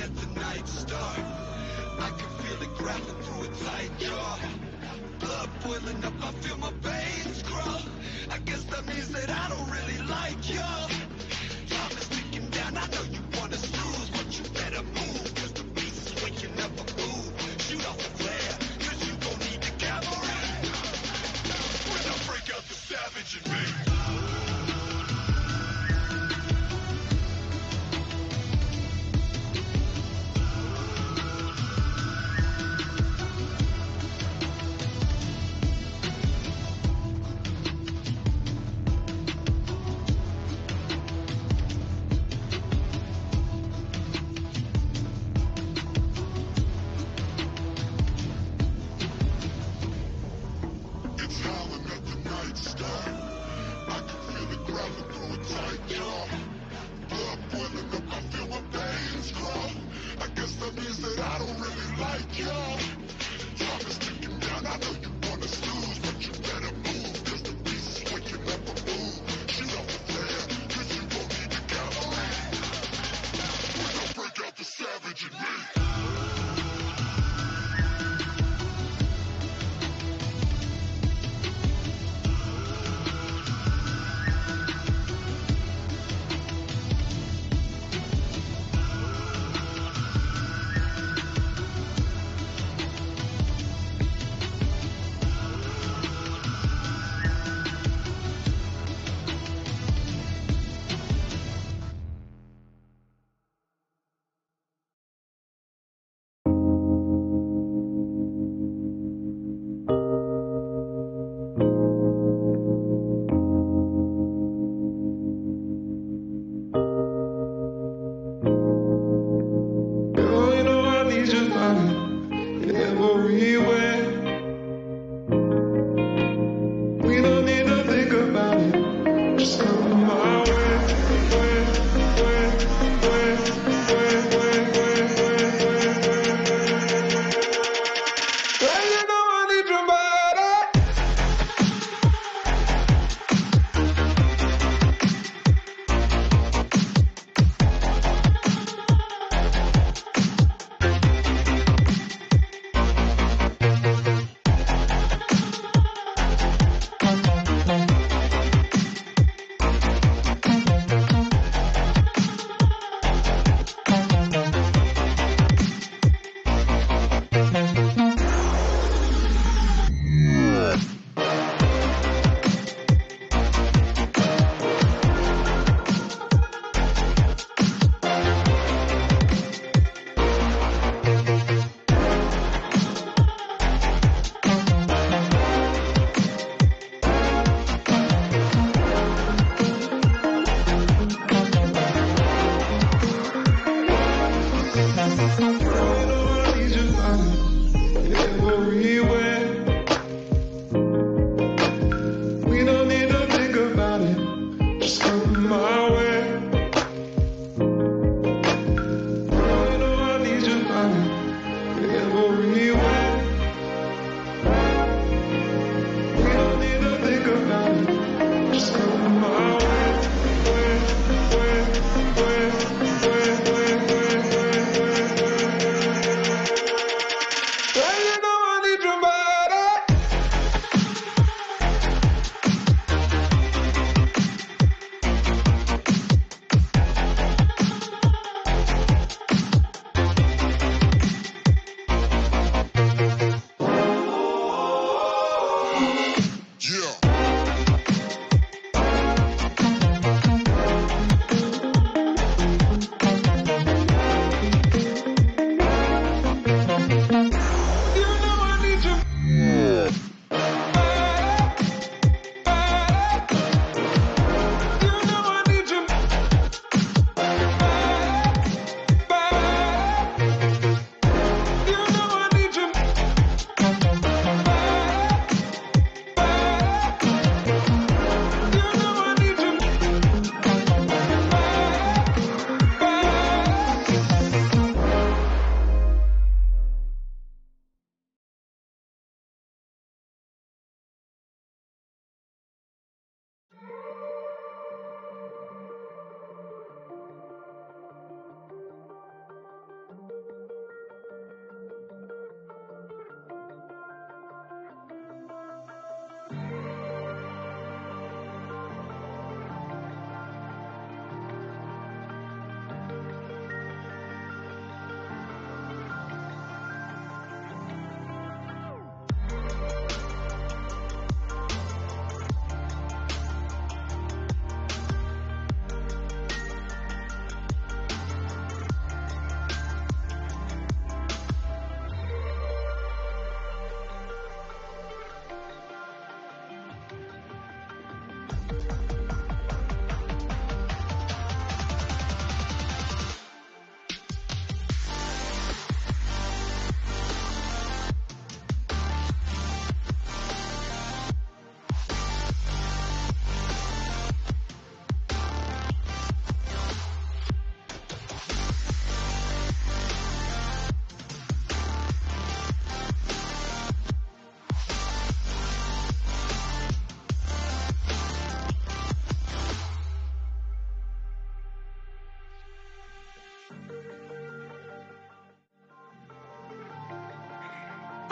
as the night start. I can feel it grabbing through a tight jaw. Blood boiling up, I feel my veins crawl. I guess that means that I don't really like y'all. Time is ticking down, I know you wanna snooze, but you better move, cause the beast is waking up a move. Shoot off the flare, cause you gon' need the cavalry. When I break out the savage in me.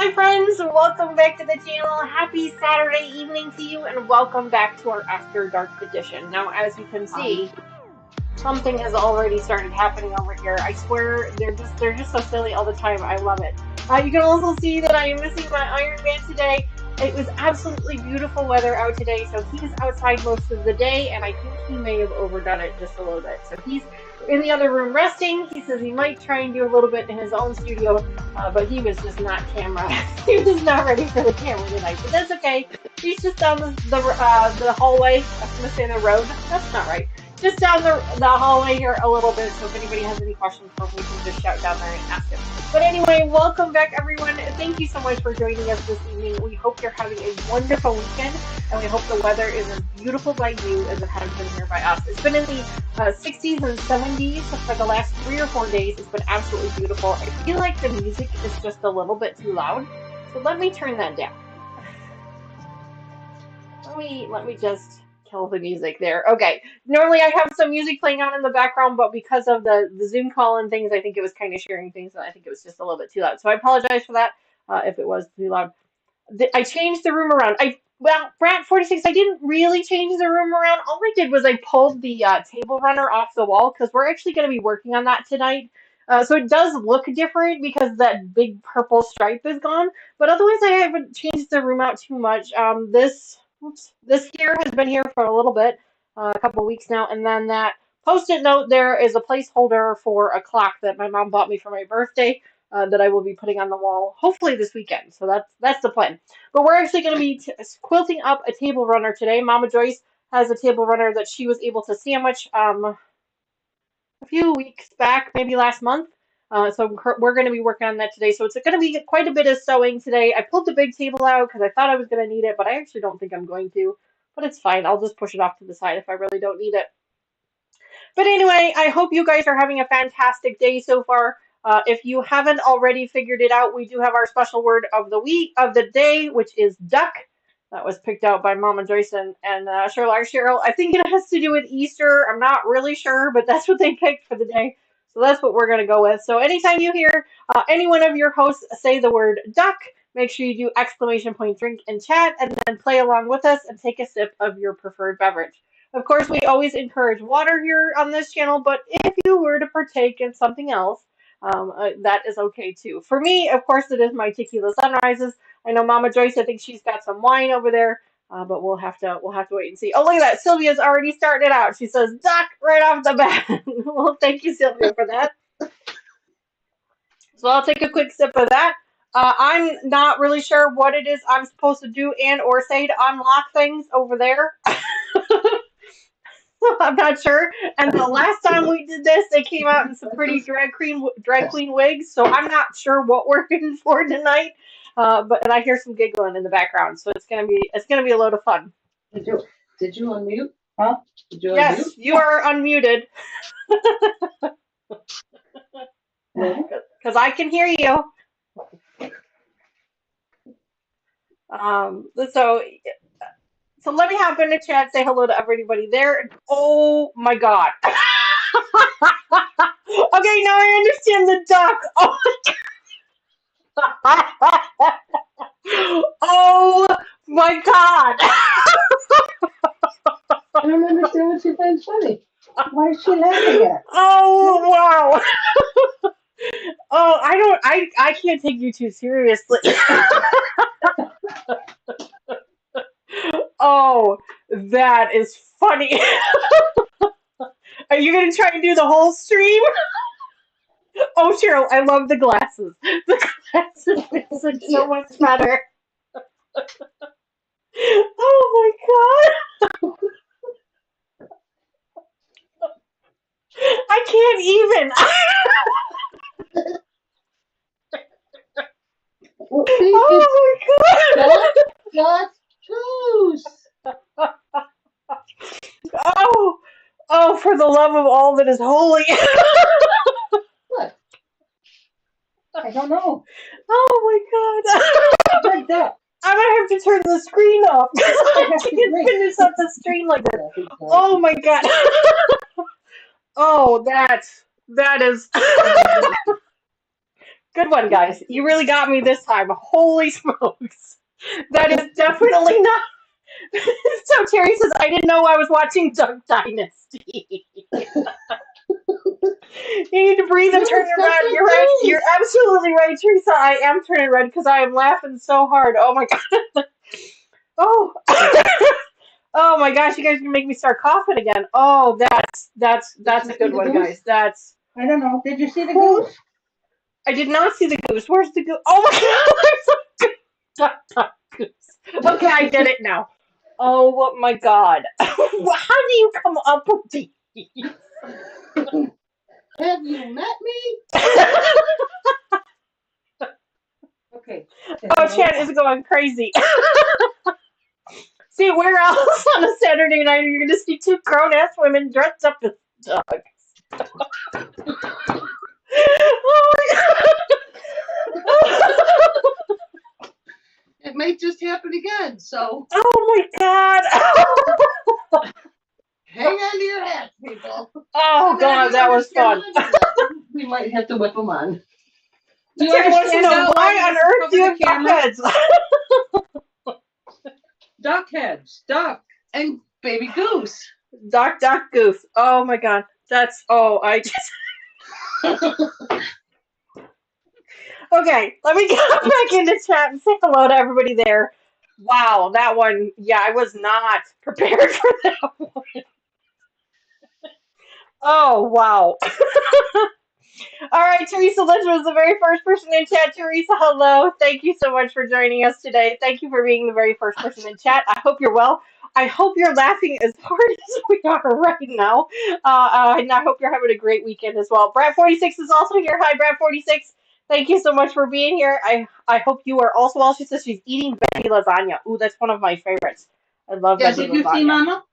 Hi friends, welcome back to the channel. Happy Saturday evening to you and welcome back to our After Dark edition. Now as you can see, something has already started happening over here. I swear they're just so silly all the time. I love it. You can also see that I am missing my Iron Man today. It was absolutely beautiful weather out today, so he's outside most of the day, and I think he may have overdone it just a little bit. So he's in the other room resting. He says he might try and do a little bit in his own studio, but he was just not camera. He was just not ready for the camera tonight. But that's okay. He's just down the hallway. I was gonna say the road. That's not right. Just down the hallway here a little bit, so if anybody has any questions for him, we can just shout down there and ask him. But anyway, welcome back everyone. Thank you so much for joining us this evening. We hope you're having a wonderful weekend, and we hope the weather is as beautiful by you as it has been here by us. It's been in the 60s and 70s for the last 3 or 4 days. It's been absolutely beautiful. I feel like the music is just a little bit too loud, so let me turn that down. Let me just kill the music there. Okay. Normally I have some music playing on in the background, but because of the Zoom call and things, I think it was kind of sharing things, and I think it was just a little bit too loud. So I apologize for that if it was too loud. I changed the room around. Well, Brat 46, I didn't really change the room around. All I did was I pulled the table runner off the wall because we're actually going to be working on that tonight. So it does look different because that big purple stripe is gone. But otherwise, I haven't changed the room out too much. This here has been here for a little bit, a couple weeks now. And then that post-it note there is a placeholder for a clock that my mom bought me for my birthday. That I will be putting on the wall hopefully this weekend. So that's the plan. But we're actually going to be quilting up a table runner today. Mama Joyce has a table runner that she was able to sandwich a few weeks back, maybe last month. So we're going to be working on that today. So it's going to be quite a bit of sewing today. I pulled the big table out because I thought I was going to need it, but I actually don't think I'm going to. But it's fine. I'll just push it off to the side if I really don't need it. But anyway, I hope you guys are having a fantastic day so far. If you haven't already figured it out, we do have our special word of the day, which is duck. That was picked out by Mama Joyce and Cheryl. I think it has to do with Easter. I'm not really sure, but that's what they picked for the day. So that's what we're going to go with. So anytime you hear any one of your hosts say the word duck, make sure you do exclamation point drink in chat and then play along with us and take a sip of your preferred beverage. Of course, we always encourage water here on this channel, but if you were to partake in something else, that is okay too. For me, of course, it is my tequila sunrises. I know Mama Joyce, I think she's got some wine over there, but we'll have to wait and see. Oh, look at that! Sylvia's already started it out. She says duck right off the bat. Well, thank you, Sylvia, for that. So I'll take a quick sip of that. I'm not really sure what it is I'm supposed to do and or say to unlock things over there. I'm not sure. And the last time we did this, they came out in some pretty drag queen wigs. So I'm not sure what we're in for tonight. And I hear some giggling in the background, so it's gonna be a load of fun. Did you unmute? Huh? Did you yes, unmute? You are unmuted. Because I can hear you. So let me hop into chat, say hello to everybody there. Oh my god. Okay, now I understand the duck. Oh my god. I don't understand what she finds funny. Why is she laughing at? Oh wow. Oh, I can't take you too seriously. Oh, that is funny. Are you going to try and do the whole stream? Oh, Cheryl, I love the glasses. The glasses makes it so much better. Oh my god. I can't even. Oh my god. God's truth. Oh, for the love of all that is holy. What? I don't know. Oh my god. Like that. I'm gonna have to turn the screen off. I can't finish up the stream like this. Oh my god. Oh, that is. Good one, guys. You really got me this time. Holy smokes. That is definitely not. So Terry says, I didn't know I was watching Duck Dynasty. You need to breathe and No, turn it's it not red. that You're right. You're close. absolutely right, Teresa. I am turning red because I am laughing so hard. Oh my god. Oh. Oh my gosh, you guys can make me start coughing again. Oh, Did that's you a see good the one, goose? guys. That's I don't know. Did you see the whew. goose? I did not see the goose. Where's the goose? Oh my god, there's a goose. Okay, I get it now. Oh my god. How do you come up with these? Have you met me? Okay. Oh, chat is going crazy. See, where else on a Saturday night are you going to see two grown-ass women dressed up as dogs? Oh my god! It may just happen again, so Oh my god! hang on to your hats, people. Oh god, that was fun. We might have to whip them on. The You chat wants to understand know now why why on we earth do you cover have the duck camera? heads? Duck heads, duck, and baby goose. Duck goose. Oh my god. That's I just okay. Let me get back into chat and say hello to everybody there. Wow, that one. Yeah, I was not prepared for that one. Oh wow. All right, Teresa Lynch was the very first person in chat. Teresa, hello. Thank you so much for joining us today. Thank you for being the very first person in chat. I hope you're well. I hope you're laughing as hard as we are right now. And I hope you're having a great weekend as well. Brad46 is also here. Hi, Brad46. Thank you so much for being here. I hope you are also well. She says she's eating veggie lasagna. Ooh, that's one of my favorites. I love Yes, veggie if you see, lasagna. Mama,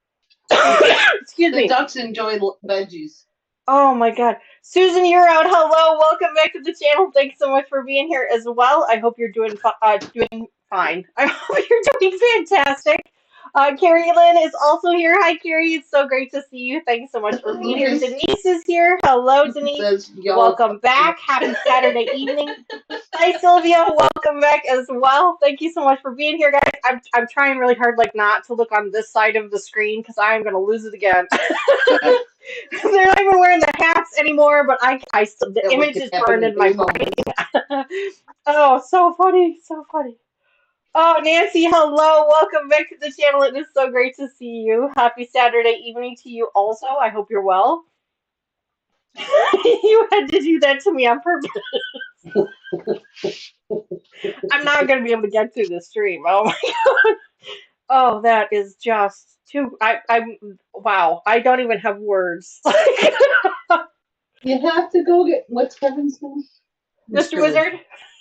Excuse the me. ducks enjoy veggies. Oh my god. Susan, you're out. Hello. Welcome back to the channel. Thanks so much for being here as well. I hope you're doing doing fine. I hope you're doing fantastic. Carrie Lynn is also here. Hi, Carrie. It's so great to see you. Thanks so much for being here. Denise is here. Hello, Denise. Says Welcome back. Happy Saturday evening. Hi, Sylvia. Welcome back as well. Thank you so much for being here, guys. I'm trying really hard, like, not to look on this side of the screen because I'm gonna lose it again. They're not even wearing the hats anymore, but I still, the image is burned in my brain. Oh, so funny, so funny. Oh, Nancy, hello, welcome back to the channel. It is so great to see you. Happy Saturday evening to you also. I hope you're well. You had to do that to me on purpose. I'm not going to be able to get through the stream. Oh my god. Oh, that is just too. Wow. I don't even have words. You have to go get what's Kevin's name? Mr. Wizard?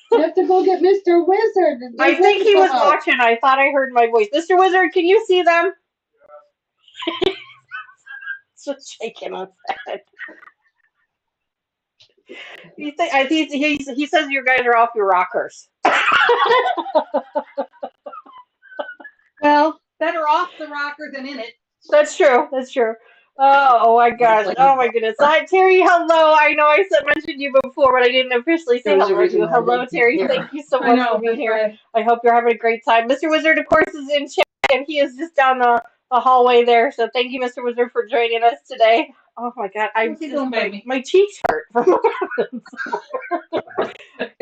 You have to go get Mr. Wizard. I think he was watching. I thought I heard my voice. Mr. Wizard, can you see them? Just shaking his head. He says you guys are off your rockers. Well, better off the rocker than in it. That's true. That's true. Oh my gosh. Oh my goodness. Hi, Terry. Hello. I know I mentioned you before, but I didn't officially say hello to you. Hello, Terry. Thank you so much for being here. I hope you're having a great time. Mr. Wizard, of course, is in chat, and he is just down the hallway there. So thank you, Mr. Wizard, for joining us today. Oh my god. My cheeks hurt.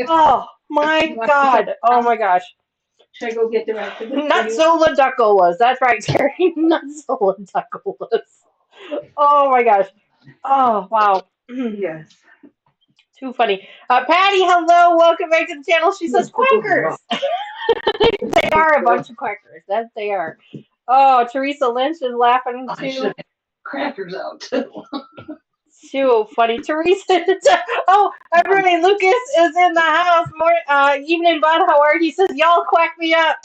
Oh my god. Oh my gosh. Should I go get the rest of it? Nutzola duckolas. That's right, Terry. Nutzola duckolas. Oh my gosh. Oh wow. Yes. Too funny. Patty, hello. Welcome back to the channel. She says quackers. They are a bunch of quackers. That they are. Oh, Teresa Lynch is laughing too. Crackers out. Too funny. Teresa. Oh, everybody. Lucas is in the house. Evening, bud. How are you? He says, y'all quack me up.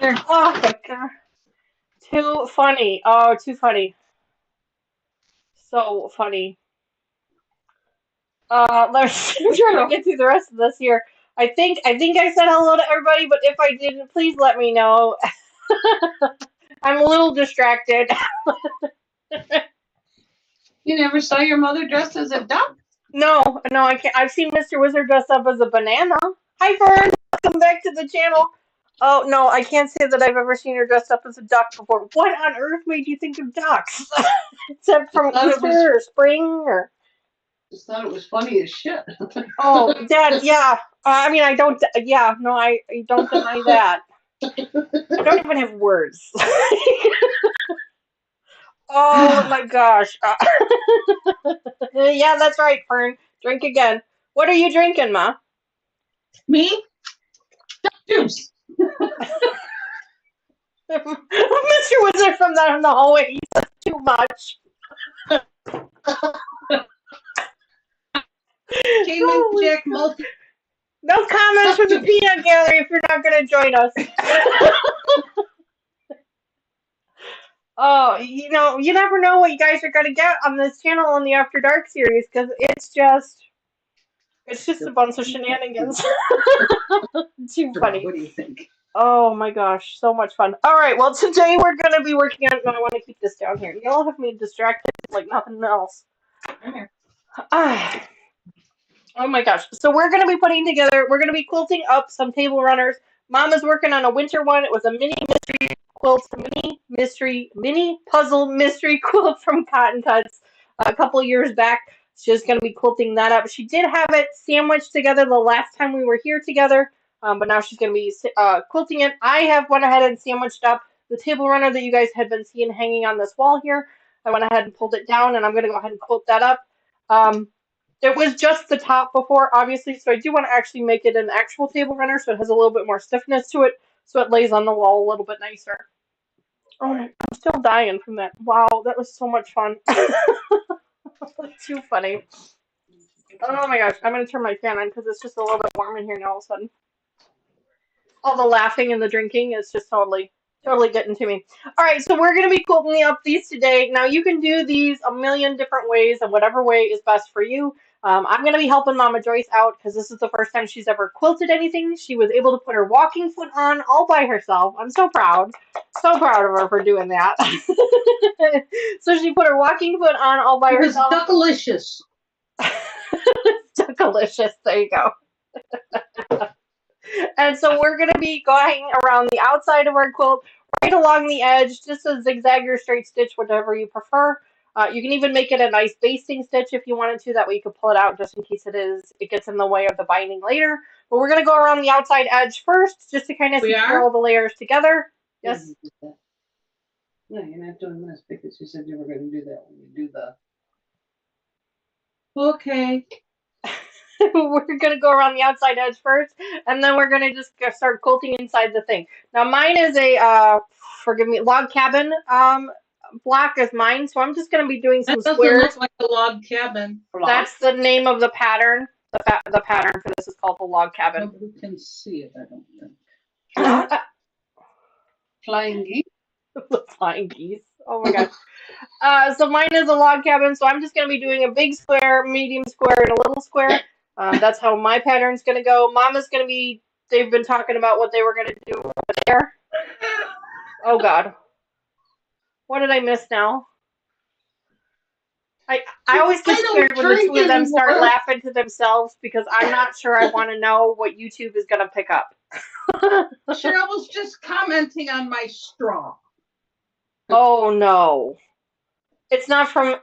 Oh my god. Too funny. Oh, too funny. So funny. Let's try to get through the rest of this here. I think I said hello to everybody, but if I didn't, please let me know. I'm a little distracted. You never saw your mother dressed as a duck? No, no, I can't. I've seen Mr. Wizard dressed up as a banana. Hi, Fern. Welcome back to the channel. Oh, no, I can't say that I've ever seen her dressed up as a duck before. What on earth made you think of ducks? Except from Easter or spring or... Just thought it was funny as shit. Oh, Dad, yeah. I mean, I don't... Yeah, no, I don't deny that. I don't even have words. Oh, my gosh. Yeah, that's right, Fern. Drink again. What are you drinking, Ma? Me? Juice. Mr. Wizard from down in the hallway, he says too much. Cayman Jack multi. No comments from the peanut gallery if you're not going to join us. Oh, you know, you never know what you guys are going to get on this channel on the After Dark series because it's just a bunch of shenanigans. Too funny. What do you think? Oh my gosh, so much fun. All right, well, today we're going to be working on, I want to keep this down here. Y'all have me distracted like nothing else. Ah. Oh my gosh. So we're going to be putting together, we're going to be quilting up some table runners. Mom is working on a winter one. It was a mini mystery quilt, mini puzzle mystery quilt from Cotton Cuts a couple years back. She's going to be quilting that up. She did have it sandwiched together the last time we were here together, but now she's going to be quilting it. I have went ahead and sandwiched up the table runner that you guys had been seeing hanging on this wall here. I went ahead and pulled it down, and I'm going to go ahead and quilt that up. It was just the top before, obviously, so I do want to actually make it an actual table runner so it has a little bit more stiffness to it, so it lays on the wall a little bit nicer. Oh my, I'm still dying from that. Wow, that was so much fun. Too funny. Oh my gosh, I'm going to turn my fan on because it's just a little bit warm in here now all of a sudden. All the laughing and the drinking is just totally getting to me. All right, so we're going to be quilting up these today. Now, you can do these a million different ways, and whatever way is best for you. I'm going to be helping Mama Joyce out because this is the first time she's ever quilted anything. She was able to put her walking foot on all by herself. I'm so proud. So proud of her for doing that. So she put her walking foot on all by herself. It was duckalicious. Duckalicious. There you go. And so we're going to be going around the outside of our quilt, right along the edge, just a zigzag or straight stitch, whatever you prefer. You can even make it a nice basting stitch if you wanted to. That way you could pull it out just in case it gets in the way of the binding later. But we're going to go around the outside edge first, just to kind of see all the layers together. Yes? No, you're not doing this because you said you were going to do that when you do the... Okay. We're going to go around the outside edge first, and then we're going to just start quilting inside the thing. Now, mine is a, forgive me, log cabin block is mine, so I'm just going to be doing some squares. That doesn't look like a log cabin block. That's the name of the pattern. The pattern for this is called the log cabin. Nobody can see it, I don't think. Flying geese? The flying geese. Oh my gosh. So mine is a log cabin, so I'm just going to be doing a big square, medium square, and a little square. That's how my pattern's going to go. Mama's going to be, they've been talking about what they were going to do over there. Oh God. What did I miss now? I always get scared when the two of them start laughing to themselves because I'm not sure I want to know what YouTube is going to pick up. Cheryl was just commenting on my straw. Oh no. It's not from...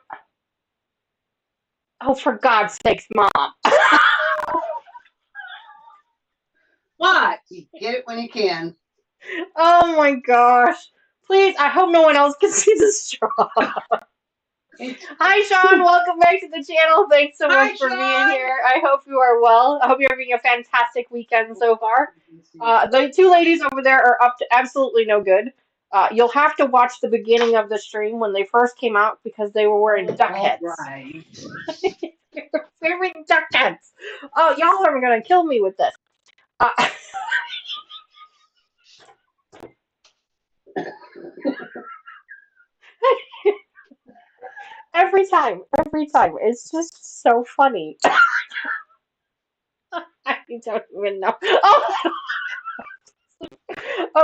Oh, for God's sakes, Mom. What? You get it when you can. Oh my gosh. Please, I hope no one else can see the straw. Hi, Sean. Welcome back to the channel. Thanks so much for being here. I hope you are well. I hope you're having a fantastic weekend so far. The two ladies over there are up to absolutely no good. You'll have to watch the beginning of the stream when they first came out because they were wearing duck heads. Right. They were wearing duck heads. Oh, y'all are going to kill me with this. Every time. It's just so funny. I don't even know. Oh!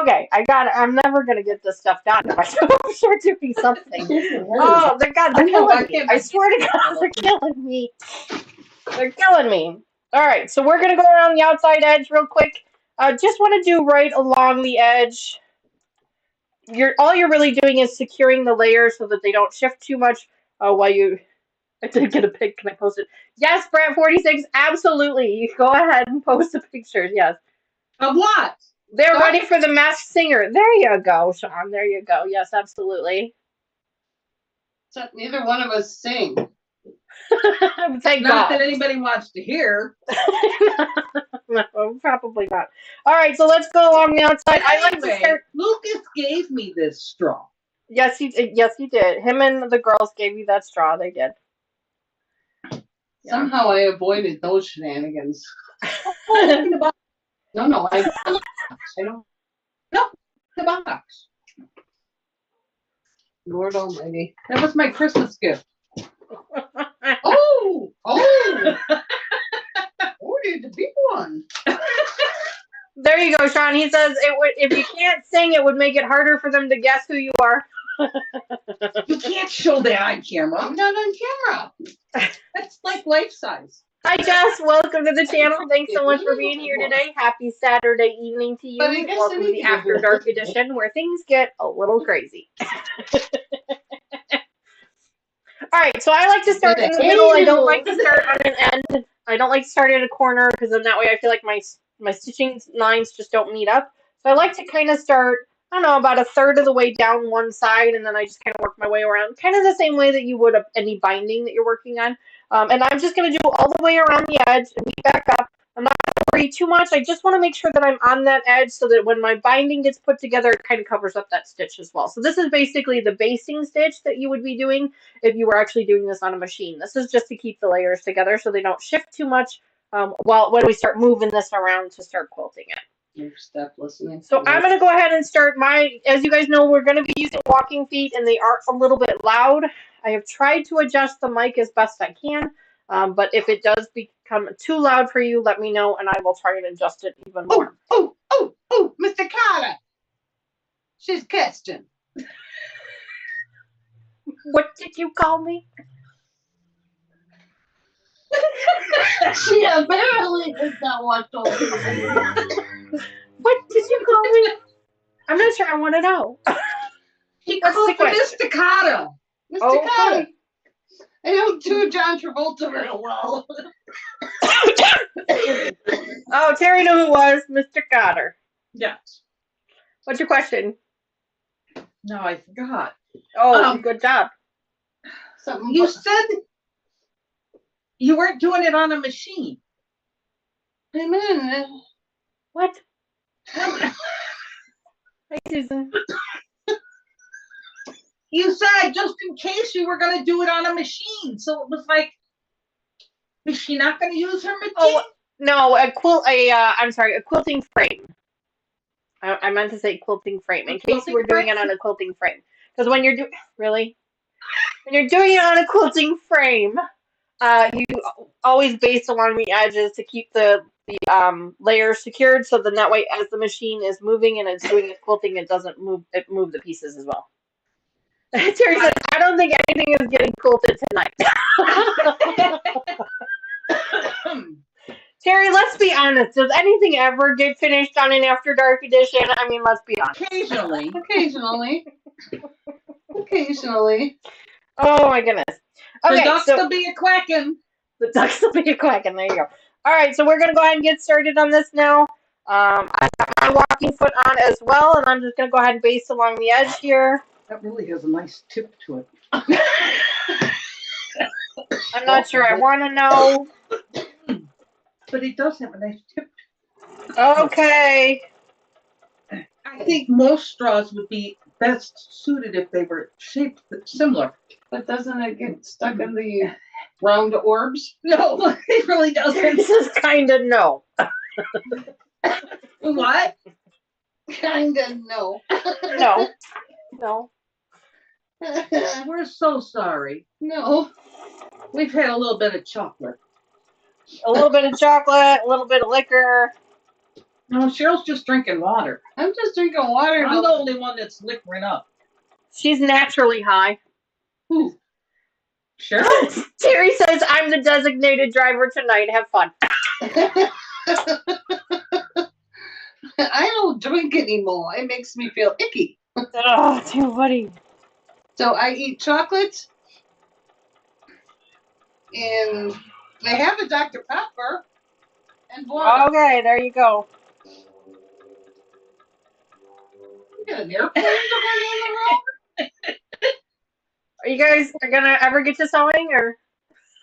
Okay, I'm never gonna get this stuff done. I'm sure doing something. Oh, they're killing me. I swear to God, they're killing me. They're killing me. All right, so we're gonna go around the outside edge real quick. Just want to do right along the edge. All you're really doing is securing the layers so that they don't shift too much. While you, I did get a pic. Can I post it? Yes, Brad46. Absolutely. You go ahead and post the pictures. Yes. Of what? They're Stop. ready for the Masked Singer. There you go, Sean. There you go. Yes, absolutely. Except neither one of us sing. Thank Not God. that anybody wants to hear. No, probably not. All right, so let's go along the outside. I like to start. Lucas gave me this straw. Yes, he did. Him and the girls gave you that straw. They did. Somehow I avoided those shenanigans. No, I don't. No, the box. Lord Almighty, that was my Christmas gift. Oh, did the big one. There you go, Sean. He says it would if you can't sing, it would make it harder for them to guess who you are. You can't show that on camera. I'm not on camera. That's like life size. Hi, Jess. Welcome to the channel. Thanks so much for being here today. Happy Saturday evening to you. Welcome to the After Dark edition where things get a little crazy. All right, so I like to start in the middle. I don't like to start on an end. I don't like to start at a corner because then that way I feel like my stitching lines just don't meet up. So I like to kind of start, I don't know, about a third of the way down one side, and then I just kind of work my way around, kind of the same way that you would any binding that you're working on. And I'm just going to do all the way around the edge and meet back up. I'm not going to worry too much. I just want to make sure that I'm on that edge so that when my binding gets put together, it kind of covers up that stitch as well. So this is basically the basting stitch that you would be doing if you were actually doing this on a machine. This is just to keep the layers together so they don't shift too much when we start moving this around to start quilting it. Stop listening. So I'm going to go ahead and start as you guys know, we're going to be using walking feet and they are a little bit loud. I have tried to adjust the mic as best I can, but if it does become too loud for you, let me know and I will try and adjust it even more. Oh, Mr. Carter. She's Kirsten. What did you call me? She apparently does not want to. What did you call me? I'm not sure. I want to know. He called for Mr. Carter. Mr. Carter. I don't do John Travolta very well. Oh, Terry knew who it was. Mr. Carter. Yes. What's your question? No, I forgot. Oh, good job. Something you said you weren't doing it on a machine. Amen. What? Hi, Susan. You said just in case you were going to do it on a machine. So it was like, is she not going to use her machine? Oh, no, I'm sorry, a quilting frame. I meant to say quilting frame, in case you were doing it on a quilting frame. Because when you're doing it on a quilting frame, you always base along the edges to keep the layers secured, so then that way as the machine is moving and it's doing its quilting, it doesn't move the pieces as well. Terry says, I don't think anything is getting quilted tonight. Terry, let's be honest. Does anything ever get finished on an After Dark edition? I mean, let's be honest. Occasionally. Oh my goodness. Okay, the ducks will be a quacking. The ducks will be a quacking. There you go. All right, so we're going to go ahead and get started on this now. I got my walking foot on as well, and I'm just going to go ahead and base along the edge here. That really has a nice tip to it. I'm not sure I want to know. But it does have a nice tip. Okay. I think most straws would be best suited if they were shaped similar. But doesn't it get stuck in the round orbs? No, it really doesn't. This is kind of no. What? Kind of no. No. We're so sorry. No. We've had a little bit of chocolate. A little bit of chocolate, a little bit of liquor. No, Cheryl's just drinking water. I'm just drinking water. I'm the only one that's liquoring up. She's naturally high. Who? Sure. Terry says, I'm the designated driver tonight. Have fun. I don't drink anymore. It makes me feel icky. Oh, too funny. So I eat chocolates, and I have a Dr. Pepper and water. Okay, there you go. You got an airplane going on the road? Are you guys gonna ever get to sewing, or?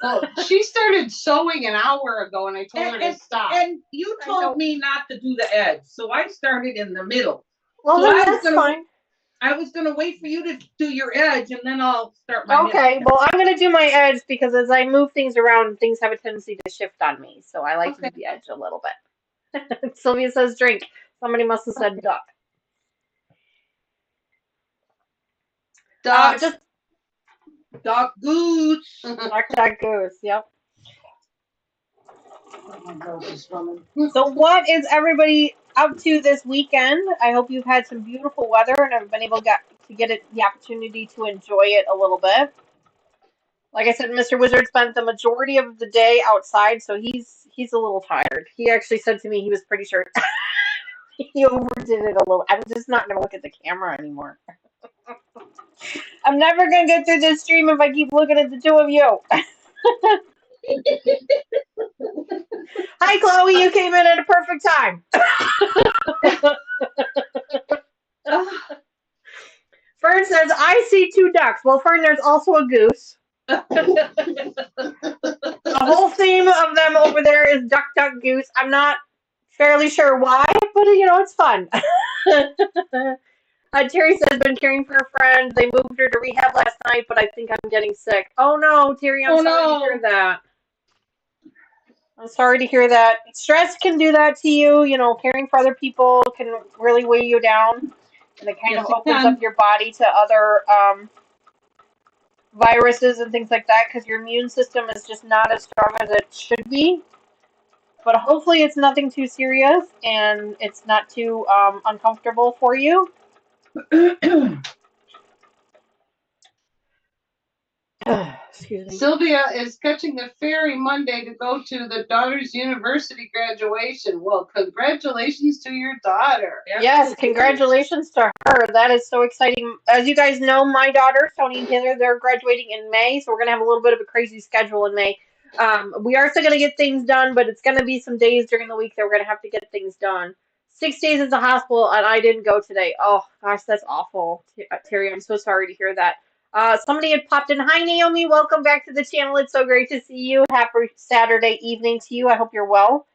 Well, she started sewing an hour ago, and I told her to stop. And you told me not to do the edge, so I started in the middle. Well, So then I was that's gonna- fine. I was going to wait for you to do your edge, and then I'll start my Okay, middle. well, I'm gonna do my edge because as I move things around, things have a tendency to shift on me. So I like to do the edge a little bit. Sylvia says drink. Somebody must have said duck. Duck. Just Duck goose. duck goose. Yep. Oh, my nose is running. So what is everybody up to this weekend? I hope you've had some beautiful weather and have been able to get the opportunity to enjoy it a little bit. Like I said, Mr. Wizard spent the majority of the day outside, so he's a little tired. He actually said to me he was pretty sure he overdid it a little. I'm just not going to look at the camera anymore. I'm never going to get through this stream if I keep looking at the two of you. Hi, Chloe. You came in at a perfect time. Fern says, I see two ducks. Well, Fern, there's also a goose. The whole theme of them over there is duck, duck, goose. I'm not fairly sure why, but it's fun. Terry says, been caring for a friend. They moved her to rehab last night, but I think I'm getting sick. Oh no, Terry, I'm sorry to hear that. I'm sorry to hear that. Stress can do that to you. Caring for other people can really weigh you down. And it kind of opens up your body to other viruses and things like that because your immune system is just not as strong as it should be. But hopefully it's nothing too serious and it's not too uncomfortable for you. Excuse me. Sylvia is catching the ferry Monday to go to the daughter's university graduation. Well, congratulations to your daughter. Yes, congratulations to her. That is so exciting. As you guys know, my daughters, Tony and Taylor, they're graduating in May, so we're going to have a little bit of a crazy schedule in May. We are still going to get things done, but it's going to be some days during the week that we're going to have to get things done. 6 days at the hospital, and I didn't go today. Oh, gosh, that's awful. Terry, I'm so sorry to hear that. Somebody had popped in. Hi, Naomi. Welcome back to the channel. It's so great to see you. Happy Saturday evening to you. I hope you're well.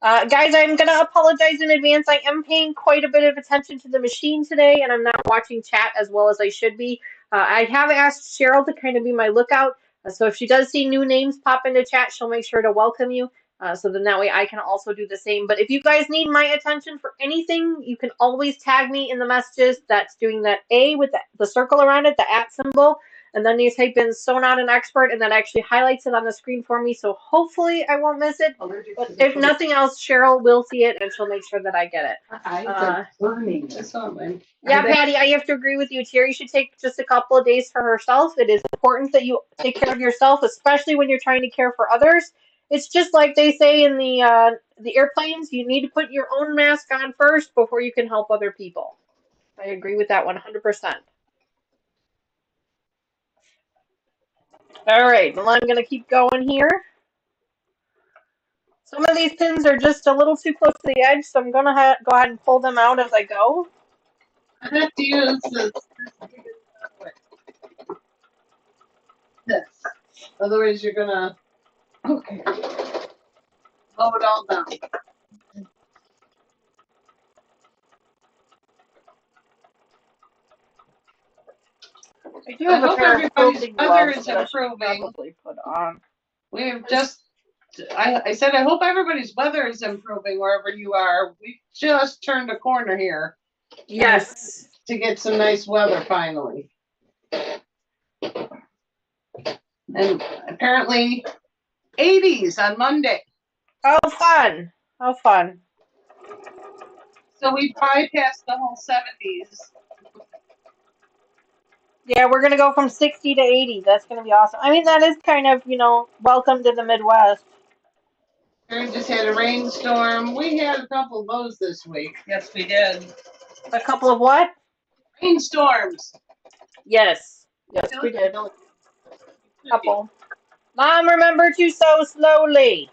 Guys, I'm going to apologize in advance. I am paying quite a bit of attention to the machine today, and I'm not watching chat as well as I should be. I have asked Cheryl to kind of be my lookout. So if she does see new names pop into chat, she'll make sure to welcome you. So then that way I can also do the same. But if you guys need my attention for anything, you can always tag me in the messages. That's doing that A with the circle around it, the @ symbol. And then you type in "so not an expert," and that actually highlights it on the screen for me. So hopefully I won't miss it. But if nothing else, Cheryl will see it, and she'll make sure that I get it. Burning. That's not mine. Yeah, Patty, I have to agree with you. Terry should take just a couple of days for herself. It is important that you take care of yourself, especially when you're trying to care for others. It's just like they say in the airplanes, you need to put your own mask on first before you can help other people. I agree with that 100%. All right, well, I'm going to keep going here. Some of these pins are just a little too close to the edge, so I'm going to go ahead and pull them out as I go. I have to use this. Otherwise, you're going to blow it all down. I do have a pair of quilting gloves that I should improving. probably put on. We've just, I said, I hope everybody's weather is improving wherever you are. We just turned a corner here. Yes. To get some nice weather finally. And apparently 80s on Monday. Oh, fun. Oh, fun. So we bypassed the whole 70s. Yeah, we're gonna go from 60 to 80. That's gonna be awesome. I mean, that is kind of, welcome to the Midwest. We just had a rainstorm. We had a couple of those this week. Yes, we did. A couple of what? Rainstorms. Yes. Yes, we did. Couple. Mom, remember to sew slowly.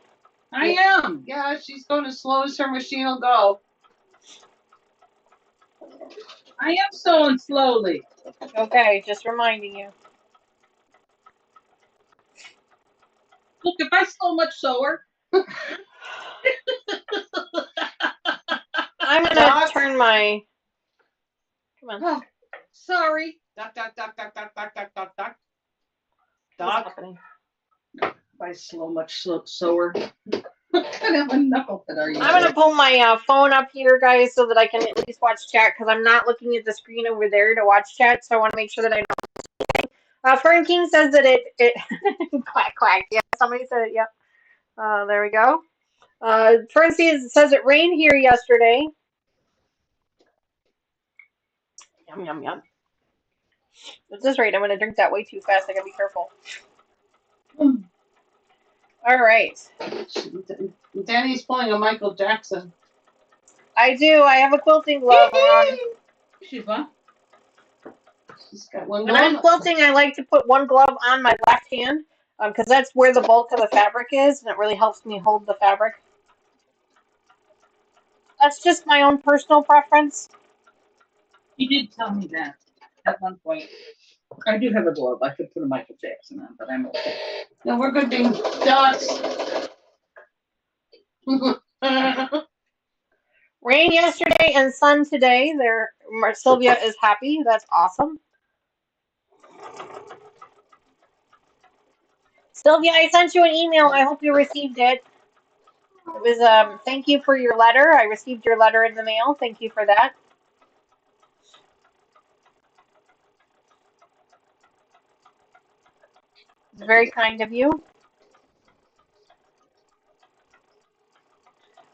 I am. Yeah, she's going as slow as her machine will go. I am sewing slowly. Okay, just reminding you. Look, if I sew much slower. I'm gonna turn my. Come on. Oh, sorry. Duck, duck, duck, duck, duck, duck, duck, duck, duck. What's Duck. happening? If I slow much slower. What kind of a knucklehead are you? I'm gonna pull my phone up here, guys, so that I can at least watch chat, because I'm not looking at the screen over there to watch chat, so I want to make sure that I know. Fern King says that it quack quack. Yeah, somebody said it. Yep. There we go. Fern says it rained here yesterday. Yum yum yum. At this rate, I'm gonna drink that way too fast. I gotta be careful. All right. Danny's pulling a Michael Jackson. I do. I have a quilting glove on. She's got one When I'm quilting, I like to put one glove on my left hand, because that's where the bulk of the fabric is, and it really helps me hold the fabric. That's just my own personal preference. You did tell me that at one point. I do have a glove. I could put a Michael Jackson on, but I'm okay. No, we're good being ducks. Rain yesterday and sun today. Sylvia is happy. That's awesome. Sylvia, I sent you an email. I hope you received it. It was thank you for your letter. I received your letter in the mail. Thank you for that. It's very kind of you.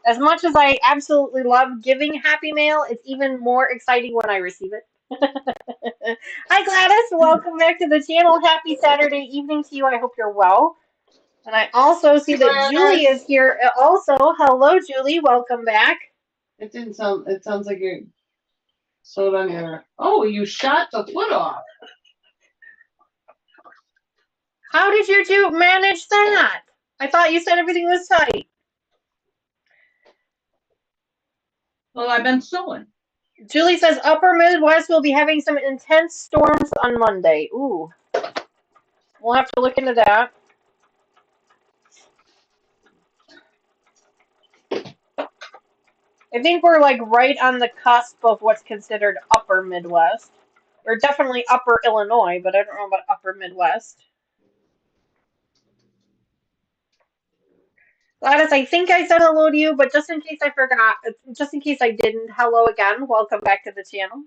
As much as I absolutely love giving happy mail, it's even more exciting when I receive it. Hi Gladys, welcome back to the channel. Happy Saturday evening to you. I hope you're well. And I also see that Julie is here also. Hello Julie, welcome back. It didn't sound, it sounds like you're sewed on your, oh, you shot the foot off. How did you two manage that? I thought you said everything was tight. Well, I've been sewing. Julie says Upper Midwest will be having some intense storms on Monday. Ooh. We'll have to look into that. I think we're like right on the cusp of what's considered Upper Midwest. Or definitely Upper Illinois, but I don't know about Upper Midwest. Gladys, I think I said hello to you, but just in case I forgot, just in case I didn't, hello again. Welcome back to the channel.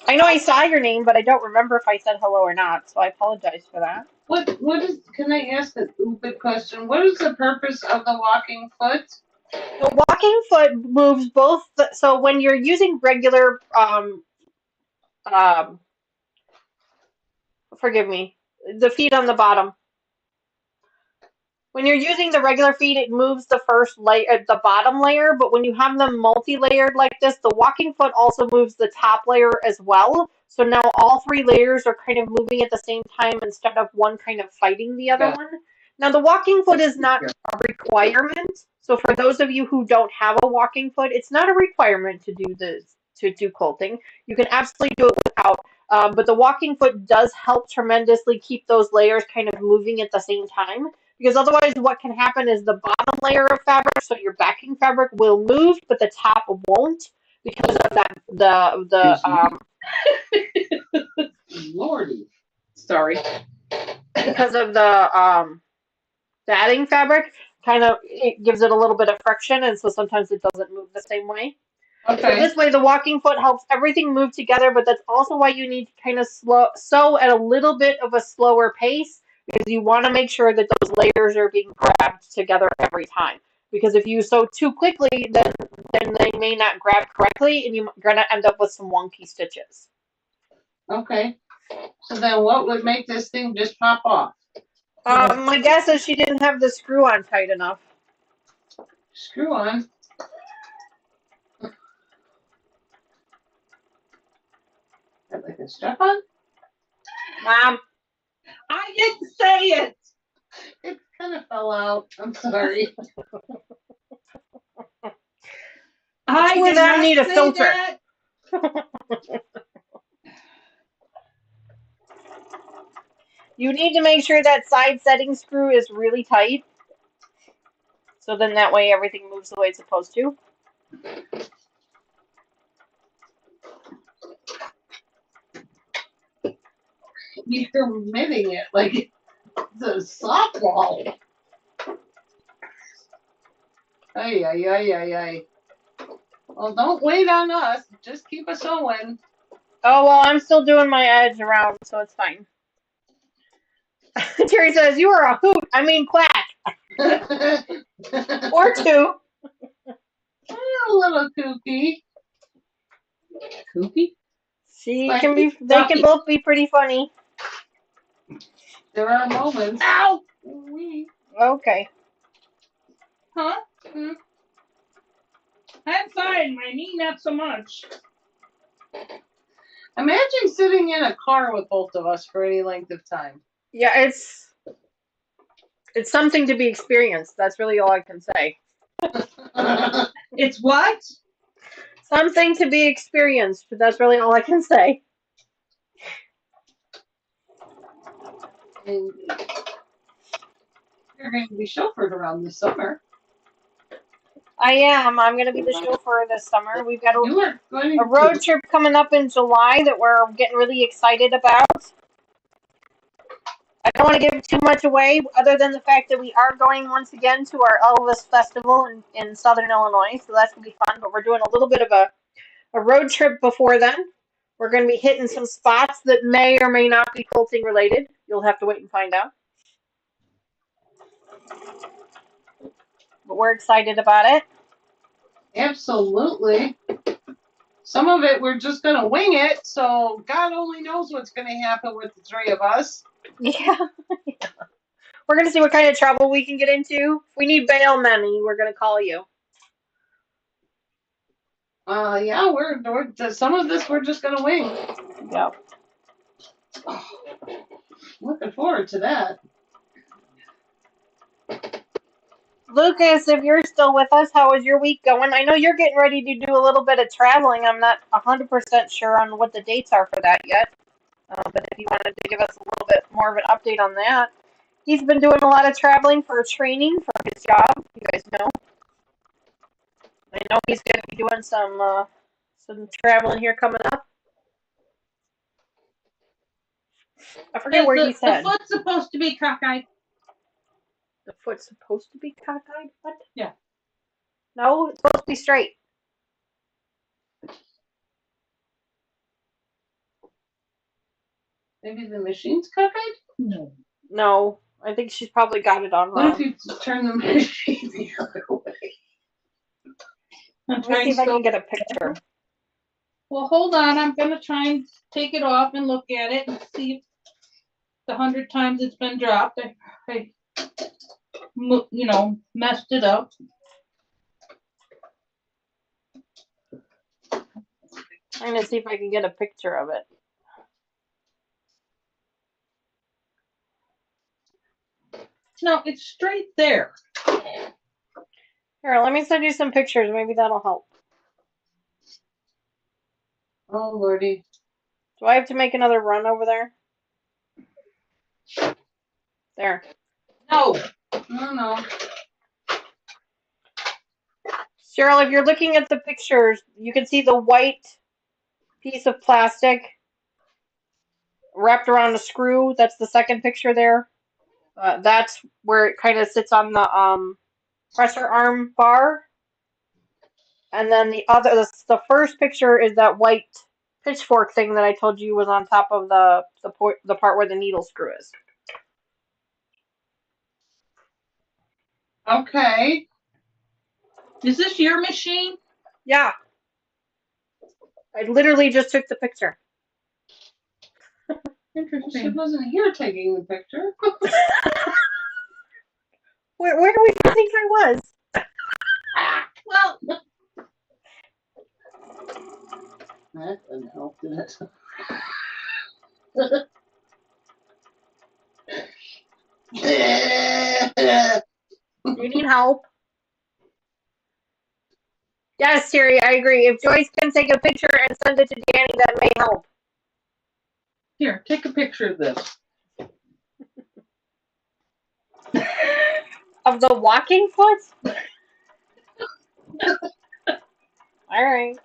I know I saw your name, but I don't remember if I said hello or not, so I apologize for that. What is, can I ask a stupid question? What is the purpose of the walking foot? The walking foot moves both, so when you're using regular, forgive me, the feet on the bottom. When you're using the regular feet, it moves the first layer, the bottom layer, but when you have them multi-layered like this, the walking foot also moves the top layer as well. So now all three layers are kind of moving at the same time instead of one kind of fighting the other one. Now the walking foot is not a requirement. So for those of you who don't have a walking foot, it's not a requirement to do this, to do quilting. You can absolutely do it without. But the walking foot does help tremendously keep those layers kind of moving at the same time. Because otherwise what can happen is the bottom layer of fabric, so your backing fabric will move, but the top won't because of that Lordy. Sorry. because of the adding fabric, kind of it gives it a little bit of friction, and so sometimes it doesn't move the same way. Okay. So this way the walking foot helps everything move together, but that's also why you need to kind of sew at a little bit of a slower pace, because you want to make sure that those layers are being grabbed together every time. Because if you sew too quickly, then they may not grab correctly, and you're going to end up with some wonky stitches. Okay. So then what would make this thing just pop off? My guess is she didn't have the screw on tight enough. Screw on. Got like a strap on? Mom, I didn't say it. It kind of fell out. I'm sorry. I Two of did them not need a say filter. that. you need to make sure that side setting screw is really tight. So then that way everything moves the way it's supposed to. You're mitting it like it's a softball. Ay, ay, ay, ay, ay. Well, don't wait on us. Just keep us sewing. Oh, well, I'm still doing my edge around, so it's fine. Terry says, you are a hoot. I mean, quack. Or two. A little kooky. Kooky? They can both be pretty funny. There are moments. Ow! Okay. Huh? I'm fine. My knee, not so much. Imagine sitting in a car with both of us for any length of time. Yeah, it's something to be experienced. That's really all I can say. It's what? Something to be experienced, but that's really all I can say. And you're going to be chauffeured around this summer. I am. I'm going to be the chauffeur this summer. We've got You are going a road to. trip coming up in July that we're getting really excited about. I don't want to give too much away, other than the fact that we are going once again to our Elvis Festival in Southern Illinois, so that's going to be fun. But we're doing a little bit of a road trip before then. We're going to be hitting some spots that may or may not be quilting related. You'll have to wait and find out. But we're excited about it. Absolutely. Some of it we're just going to wing it, so God only knows what's going to happen with the three of us. Yeah. We're going to see what kind of trouble we can get into. If we need bail money, we're going to call you. Yeah, we're some of this we're just going to wing. Yep. Looking forward to that. Lucas, if you're still with us, how is your week going? I know you're getting ready to do a little bit of traveling. I'm not 100% sure on what the dates are for that yet. But if you wanted to give us a little bit more of an update on that. He's been doing a lot of traveling for training for his job. You guys know. I know he's going to be doing some traveling here coming up. I forget where he said. The foot's supposed to be cockeyed. The foot's supposed to be cockeyed? What? Yeah. No, it's supposed to be straight. Maybe the machine's cockeyed? No. No, I think she's probably got it on What wrong. if you turn the machine the other way? Let me see if I can get a picture. Well, hold on. I'm going to try and take it off and look at it and see if the 100 times it's been dropped, I messed it up. I'm going to see if I can get a picture of it. No, it's straight there. Here, let me send you some pictures. Maybe that'll help. Oh, Lordy. Do I have to make another run over there? There. No. No. Cheryl, if you're looking at the pictures, you can see the white piece of plastic wrapped around a screw. That's the second picture there. That's where it kind of sits on the pressure arm bar. And then the first picture is that white pitchfork thing that I told you was on top of the part where the needle screw is. Okay. Is this your machine? Yeah. I literally just took the picture. Interesting. She wasn't here taking the picture. Where do we think I was? Well, that doesn't help, does it? You need help? Yes, Terry, I agree. If Joyce can take a picture and send it to Danny, that may help. Here, take a picture of this. Of the walking foot? All right.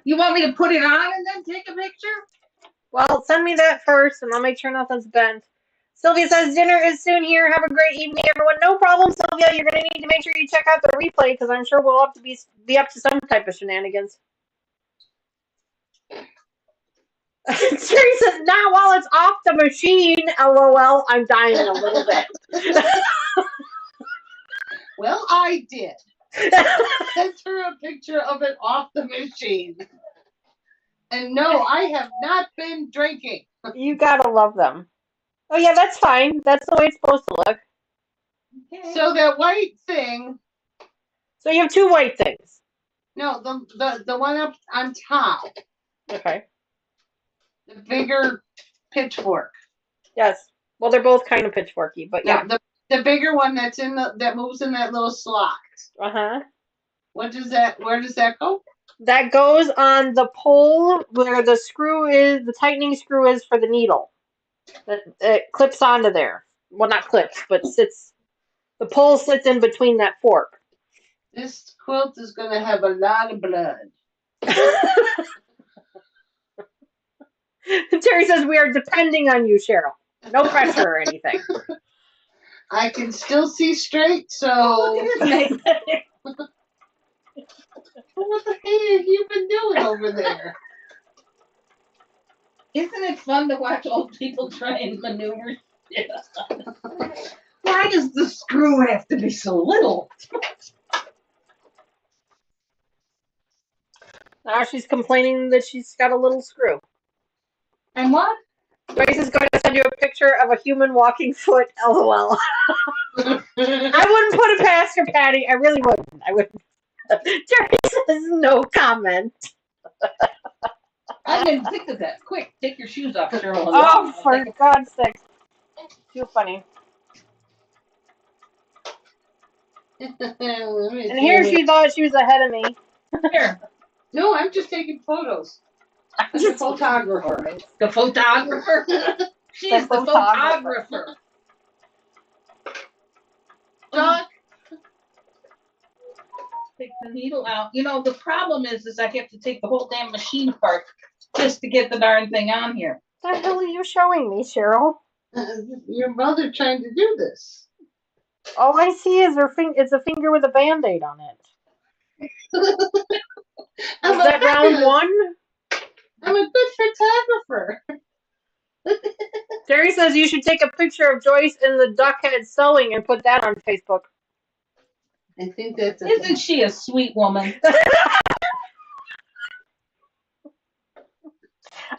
You want me to put it on and then take a picture? Well, send me that first, and I'll make sure nothing's bent. Sylvia says dinner is soon here. Have a great evening, everyone. No problem, Sylvia. You're going to need to make sure you check out the replay because I'm sure we'll have to be up to some type of shenanigans. Terry says, not while it's off the machine. LOL. I'm dying a little bit. Well, I did. Sent her a picture of it off the machine. And no, I have not been drinking. You gotta love them. Oh yeah, that's fine. That's the way it's supposed to look. Okay. So that white thing. So you have two white things. No, the one up on top. Okay. The bigger pitchfork. Yes. Well, they're both kind of pitchforky, but yeah. No, the bigger one that moves in that little slot. Uh-huh. Where does that go? That goes on the pole where the screw is, the tightening screw is for the needle. It clips onto there. Well, not clips, but sits. The pole sits in between that fork. This quilt is going to have a lot of blood. Terry says we are depending on you, Cheryl. No pressure or anything. I can still see straight, so. What the heck have you been doing over there? Isn't it fun to watch old people try and maneuver? Why does the screw have to be so little? Now she's complaining that she's got a little screw. And what? Joyce is going to send you a picture of a human walking foot. LOL. I wouldn't put it past her, Patty. I really wouldn't. I wouldn't. Jerry says no comment. I'm in sick of that. Quick, take your shoes off, Cheryl. Oh, for God's sake. Too funny. And here she thought she was ahead of me. Here. No, I'm just taking photos. I'm the photographer. The photographer? She's the photographer. Doc. Take the needle out. You know, the problem is I have to take the whole damn machine apart just to get the darn thing on here. What the hell are you showing me, Cheryl? Your mother trying to do this. All I see is it's a finger with a Band-Aid on it. Is that round one? I'm a good photographer. Terry says you should take a picture of Joyce in the duck head sewing and put that on Facebook. I think that's Isn't she a sweet woman?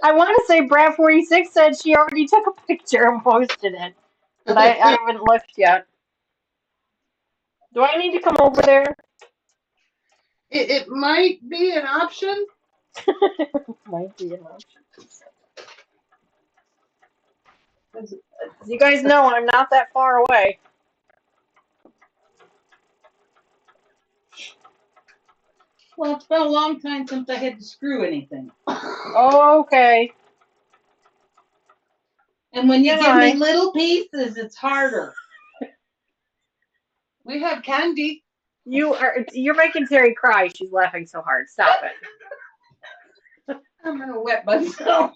I want to say Brad46 said she already took a picture and posted it. But I haven't looked yet. Do I need to come over there? It might be an option. Might be an option. As you guys know, I'm not that far away. Well, it's been a long time since I had to screw anything. Okay. And when you give me little pieces, it's harder. We have candy. You're making Terry cry. She's laughing so hard. Stop it. I'm gonna wet myself.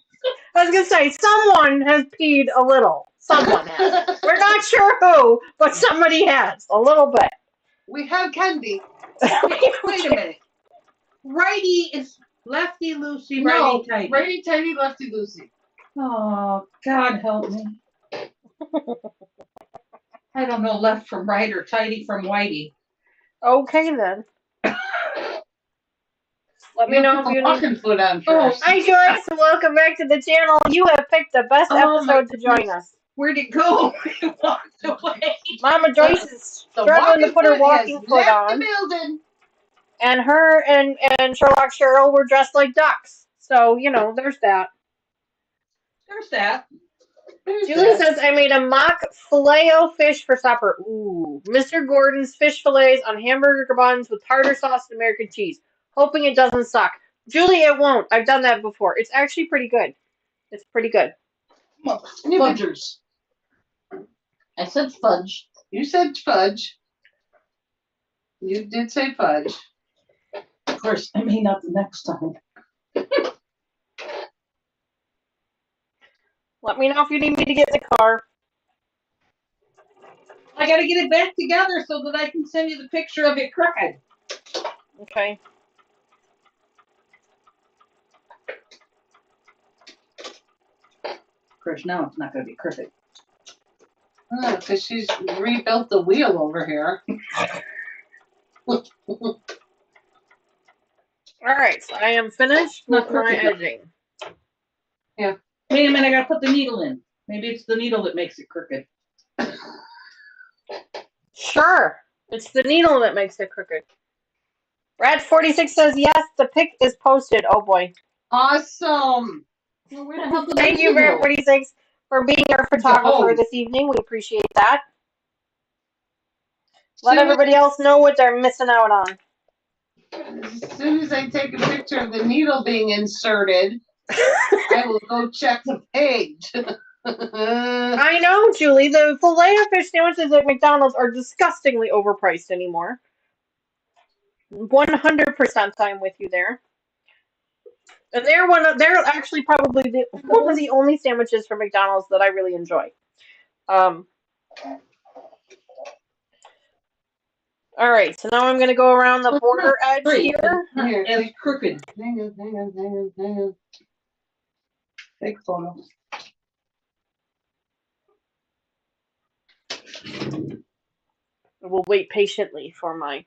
I was gonna say someone has peed a little. Someone has. We're not sure who, but somebody has a little bit. We have candy. Wait a minute. Righty is lefty loosey, righty tighty. Righty tighty, lefty loosey. Oh, God help me. I don't know left from right or tighty from whitey. Okay then. Let me You know put if you the need. walking foot on first. Hi Joyce, welcome back to the channel. You have picked the best Oh, my episode to join goodness. us. Where'd it go? It walked away. Mama Joyce is The struggling to walking put her foot walking has foot left on. the building. And her and Sherlock Cheryl were dressed like ducks. So, you know, there's that. There's that. Julie says, I made a mock Filet-O-Fish for supper. Ooh. Mr. Gordon's fish fillets on hamburger buns with tartar sauce and American cheese. Hoping it doesn't suck. Julie, it won't. I've done that before. It's actually pretty good. It's pretty good. Fudgers. I said fudge. You said fudge. You did say fudge. Of course, I may not the next time. Let me know if you need me to get in the car. I gotta get it back together so that I can send you the picture of it crooked. Okay. Of course, now it's not gonna be crooked. Oh, because she's rebuilt the wheel over here. All right, so I am finished with Not my crooked. edging. Wait a minute, I gotta put the needle in. Maybe it's the needle that makes it crooked. Sure. It's the needle that makes it crooked. Brad46 says, yes, the pic is posted. Oh, boy. Awesome. Well, where the hell did Thank the you, needle go? Brad46, for being our photographer hose. this evening. We appreciate that. Let Soon as- everybody else know what they're missing out on. As soon as I take a picture of the needle being inserted, I will go check the page. I know, Julie. The Filet-O-Fish sandwiches at McDonald's are disgustingly overpriced anymore. 100% I'm with you there. And they're actually probably one of the only sandwiches from McDonald's that I really enjoy. All right, so now I'm going to go around the border edge here. It's crooked. Hang on. Take photo. We'll wait patiently for my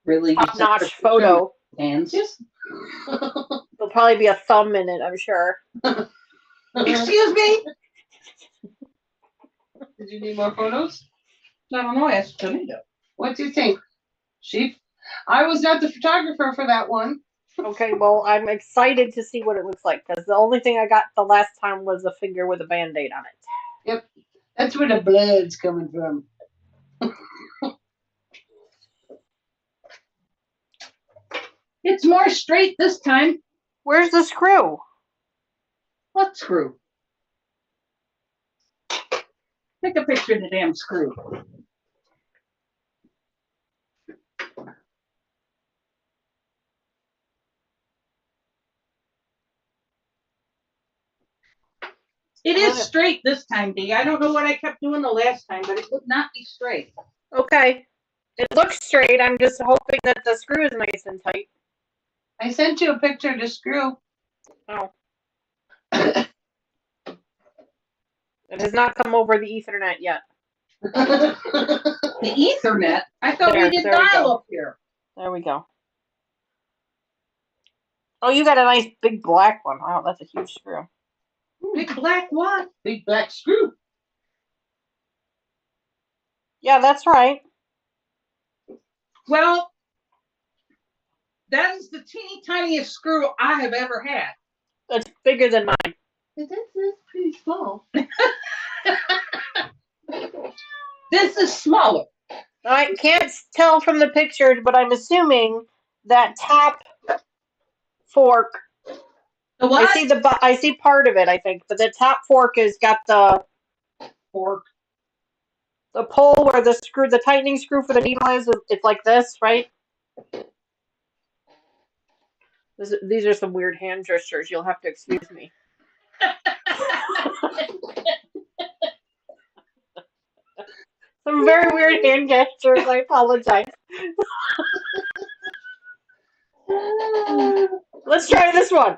Really? top-notch photo. Hands? Yes. There'll probably be a thumb in it, I'm sure. Excuse me? Did you need more photos? I don't know, ask Tomato. What do you think? I was not the photographer for that one. Okay, well, I'm excited to see what it looks like, because the only thing I got the last time was a figure with a Band-Aid on it. Yep. That's where the blood's coming from. It's more straight this time. Where's the screw? What screw? Take a picture of the damn screw. It is straight this time, Dee. I don't know what I kept doing the last time, but it would not be straight. Okay. It looks straight. I'm just hoping that the screw is nice and tight. I sent you a picture of the screw. Oh. It has not come over the Ethernet yet. The Ethernet? I thought we did There we dial go. up here. There we go. Oh, you got a nice big black one. Wow, that's a huge screw. Big black what? Big black screw. Yeah, that's right. Well, that is the teeny tiniest screw I have ever had. It's bigger than mine. That's pretty small. This is smaller. I can't tell from the pictures, but I'm assuming that top fork. The what? I see part of it, I think, but the top fork has got the pole where the tightening screw for the needle is. It's like this, right? These are some weird hand gestures. You'll have to excuse me. Some very weird hand gestures. I apologize. Let's try this one.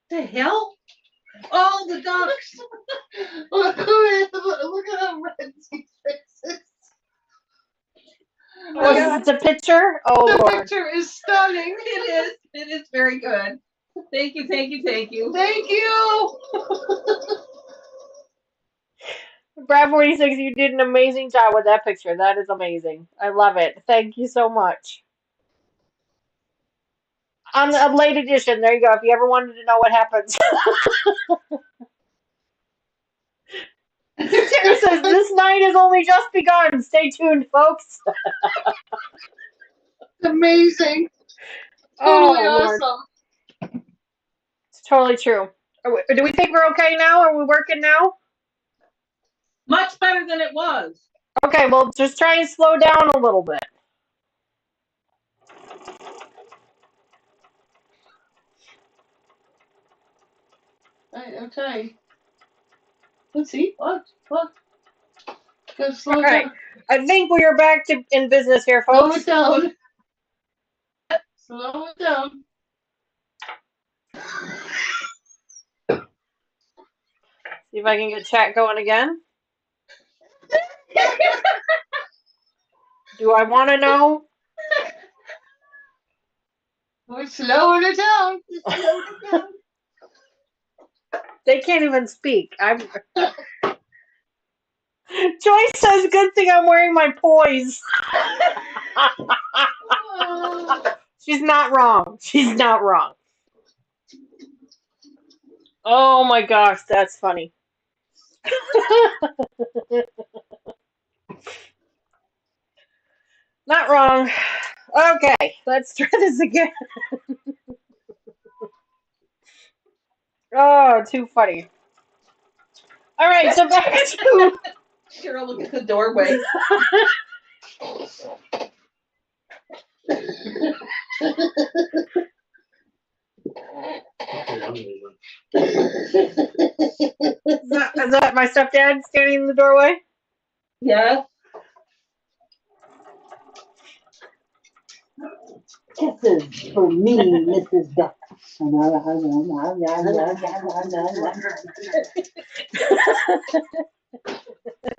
The hell? Oh, the ducks. Look at red fixes. Was it the picture? Oh, The Lord. picture is stunning. It is very good. Thank you, thank you, thank you. Thank you. Brad 46, you did an amazing job with that picture. That is amazing. I love it. Thank you so much. On a late edition, there you go. If you ever wanted to know what happens. Terry says, this night has only just begun. Stay tuned, folks. Amazing. Oh, Totally Lord. awesome. It's totally true. Do we think we're okay now? Are we working now? Much better than it was. Okay, well, just try and slow down a little bit. Okay. Let's see. What? Gotta slow All it right. down. I think we are back to in business here, Slow folks. it down. Slow it down. See if I can get chat going again. Do I want to know? We're slowing it down. We're slowing it down. They can't even speak. Joyce says, good thing I'm wearing my poise. She's not wrong. She's not wrong. Oh my gosh, that's funny. Not wrong. Okay, let's try this again. Oh, too funny. All right, so back to Cheryl, look at the doorway. is that my stepdad standing in the doorway? Yeah. Kisses for me, Mrs. Duck.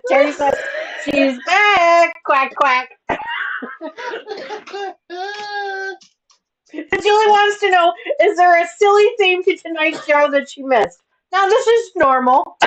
Terry says, she's back. Quack, quack. Julie wants to know, is there a silly theme to tonight's show that she missed? Now, this is normal.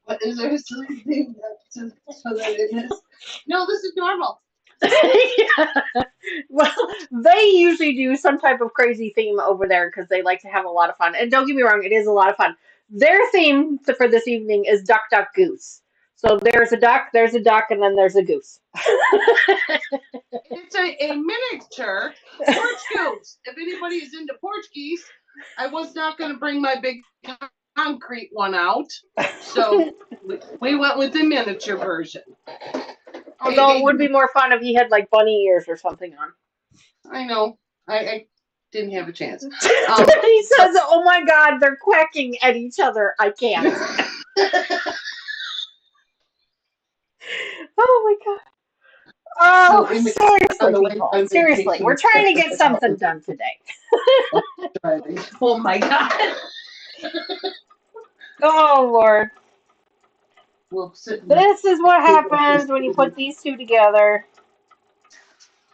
What is there a silly thing so that it is? No, this is normal. Yeah. Well, they usually do some type of crazy theme over there because they like to have a lot of fun. And don't get me wrong, it is a lot of fun. Their theme for this evening is Duck, Duck, Goose. So there's a duck, and then there's a goose. It's a miniature porch goose. If anybody is into porch geese, I was not going to bring my big concrete one out. So we went with the miniature version. Although it would be more fun if he had like bunny ears or something on. I know. I didn't have a chance. He says, oh my God, they're quacking at each other. I can't. Oh my God. Oh, seriously, people. Seriously, we're trying to get something done today. Oh my God. Oh, Lord. This is what happens when you put these two together.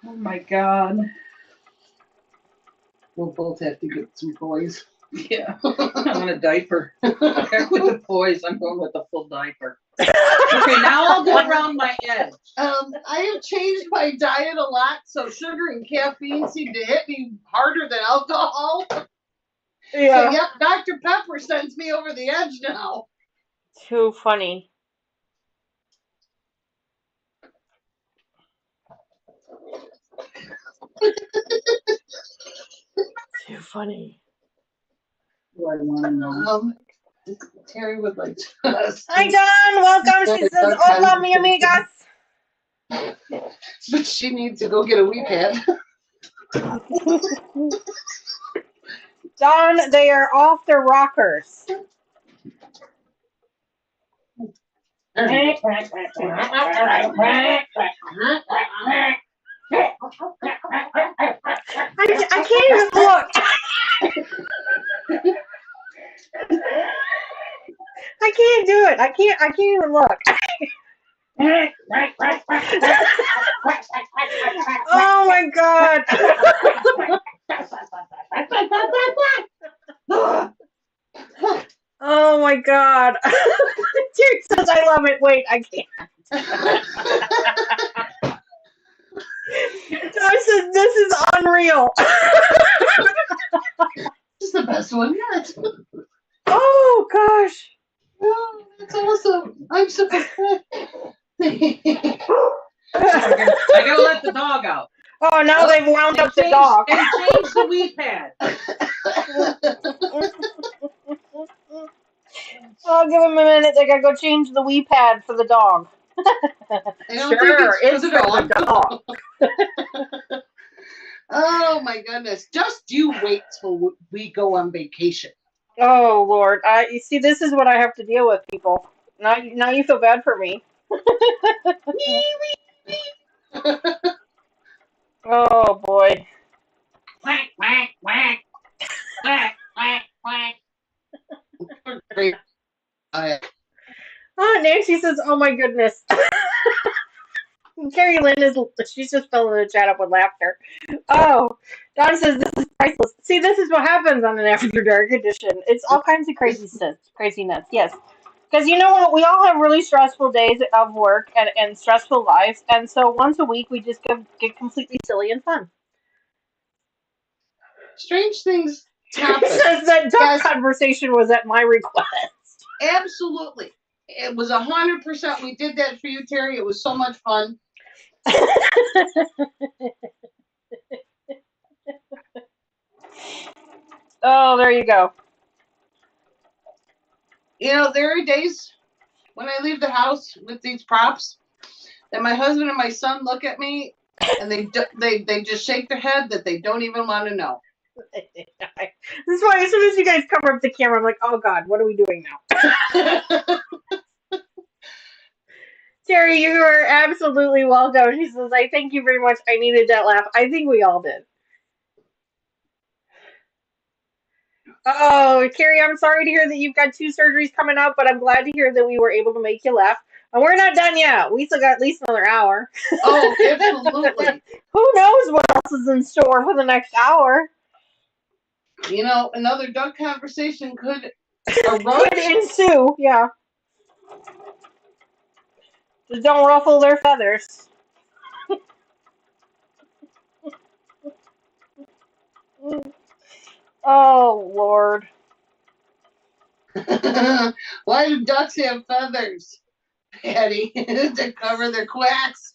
Oh my God. We'll both have to get some toys. Yeah. I want a diaper. With the boys, I'm going with the full diaper. Okay, now I'll go around my edge. I have changed my diet a lot, so sugar and caffeine seem to hit me harder than alcohol. Yeah. So, yep, Dr. Pepper sends me over the edge now. Too funny. Too funny. Do I want to know? Terry would like to. Hi, Dawn. Welcome. She says, hola, mi amigas. But she needs to go get a wee pad. Dawn, they are off their rockers. I can't even look. I can't do it. I I can't even look. Oh my god. Oh my god. Jerry says I love it. Wait, I can't. Josh says this is unreal. This is the best one yet. Oh gosh. Oh, that's awesome. I'm so I gotta let the dog out. Oh, now they've wound up the dog. And change the wee pad. I'll give him a minute. They gotta go change the wee pad for the dog. I don't think it's for the dog. Oh my goodness. Just you wait till we go on vacation. Oh Lord. You see, this is what I have to deal with, people. Now you feel bad for me. Oh boy. Quack, quack, quack. Quack, quack, quack. Great. Oh, Nancy says, "Oh my goodness." Carrie Lynn she's just filling the chat up with laughter. Oh, Don says this is priceless. See, this is what happens on an After Dark edition. It's all kinds of craziness. Yes. Because you know what? We all have really stressful days of work and stressful lives. And so once a week, we just get completely silly and fun. Strange things happen. Says that duck conversation was at my request. Absolutely. It was 100%. We did that for you, Terry. It was so much fun. Oh, there you go. You know, there are days when I leave the house with these props that my husband and my son look at me and they just shake their head that they don't even want to know. This is why as soon as you guys cover up the camera, I'm like, oh God, what are we doing now? Terry, you are absolutely welcome. She says, I thank you very much. I needed that laugh. I think we all did. Oh, Carrie, I'm sorry to hear that you've got 2 surgeries coming up, but I'm glad to hear that we were able to make you laugh. And we're not done yet. We still got at least another hour. Oh, absolutely. Who knows what else is in store for the next hour? You know, another duck conversation could ensue, yeah. Just don't ruffle their feathers. Oh, Lord. Why do ducks have feathers, Patty? To cover their quacks.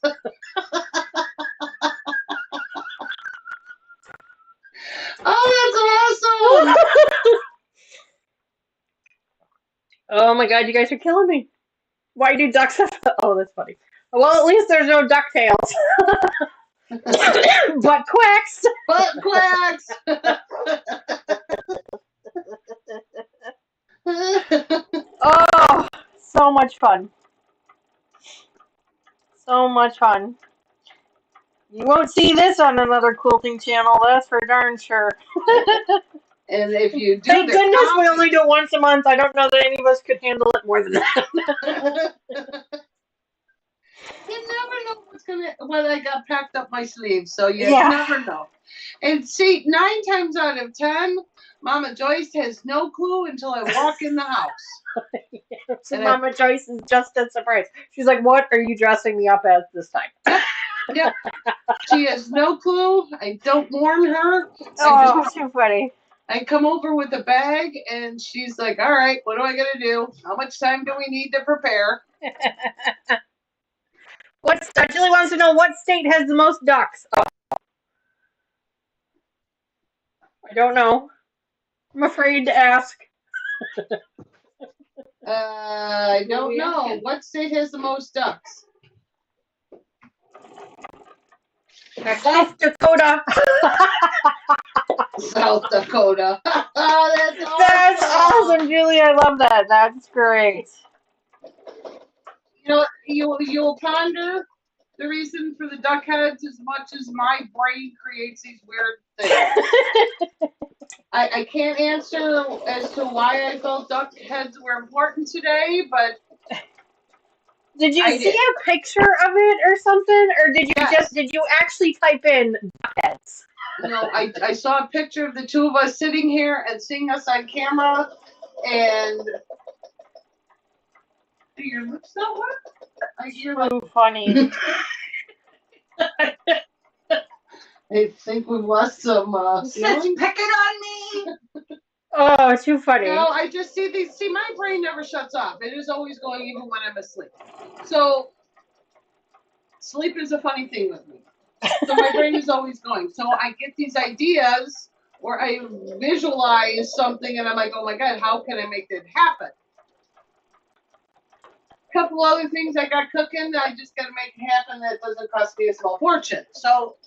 Oh, that's awesome! Oh my God, you guys are killing me. Why do ducks have... Oh, that's funny. Well, at least there's no DuckTales. But quacks. Butt quacks. Oh, so much fun. So much fun. You won't see this on another quilting channel, that's for darn sure. And if you do, thank goodness we only do it once a month. I don't know that any of us could handle it more than that. You never know what I got packed up my sleeve, so you never know. And see, 9 times out of 10, Mama Joyce has no clue until I walk in the house. Yes, and Mama Joyce is just as surprised. She's like, "What are you dressing me up as this time?" Yep. She has no clue. I don't warn her. Oh, too funny. I come over with a bag, and she's like, "All right, what do I got to do? How much time do we need to prepare?" Julie wants to know what state has the most ducks. Oh. I don't know. I'm afraid to ask. I don't know. What state has the most ducks? South Dakota. South Dakota. Oh, that's awesome. That's awesome, Julie. I love that. That's great. You know, you'll ponder the reason for the duck heads as much as my brain creates these weird things. I can't answer as to why I felt duck heads were important today, but Did you I see did. a picture of it or something, or Yes. did you actually type in duckheads? No, I saw a picture of the two of us sitting here and seeing us on camera, and do your lips not work? You're like, So funny. I think we've lost some feeling. Picking on me. Oh, too funny. No, I just see these. See, my brain never shuts off. It is always going, even when I'm asleep. So, sleep is a funny thing with me. So my brain is always going. So I get these ideas, or I visualize something, and I'm like, oh my god, how can I make that happen? A couple other things I got cooking. I just got to make it happen. That doesn't cost me a small fortune. So.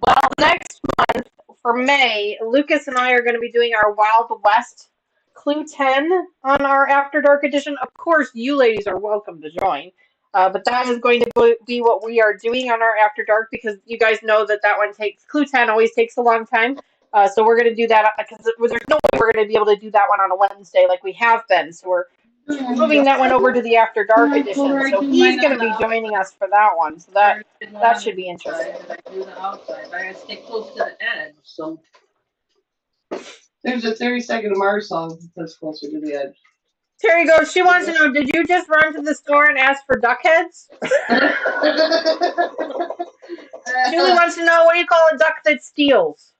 Well, next month for May, Lucas and I are going to be doing our Wild West Clue 10 on our After Dark edition. Of course, you ladies are welcome to join. But that is going to be what we are doing on our After Dark, because you guys know that one takes, Clue 10 always takes a long time. So we're going to do that, because there's no way we're going to be able to do that one on a Wednesday like we have been. So we're moving that one over to the After Dark edition. So he's going to be joining us for that one. So that should be interesting. I do the outside. I gotta stay close to the edge. So There's a 30-second of Mars song that's closer to the edge. Terry goes, she wants to know, did you just run to the store and ask for duck heads? Julie wants to know, what do you call a duck that steals?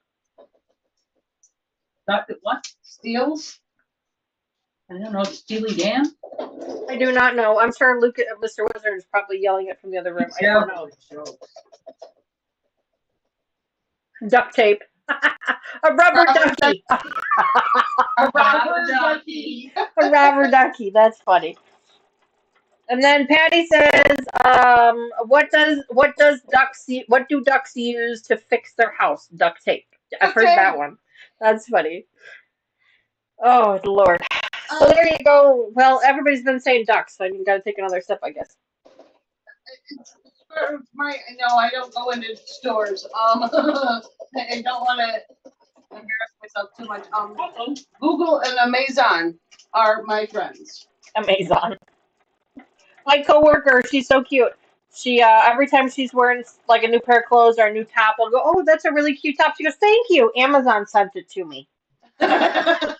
duck what? Steals? I don't know. Steely Dan. I do not know. I'm sure Mr. Wizard is probably yelling it from the other room. I don't know. Duct tape. A rubber ducky. A rubber ducky. A rubber ducky. That's funny. And then Patty says, what do ducks use to fix their house? Duct tape. I've heard that one. That's funny. Oh Lord. So there you go. Well, everybody's been saying ducks, so you gotta take another sip, I guess. No, I don't go into stores. I don't want to embarrass myself too much. Google and Amazon are my friends. Amazon. My coworker, she's so cute. She every time she's wearing like a new pair of clothes or a new top, I'll go, "Oh, that's a really cute top." She goes, "Thank you. Amazon sent it to me." I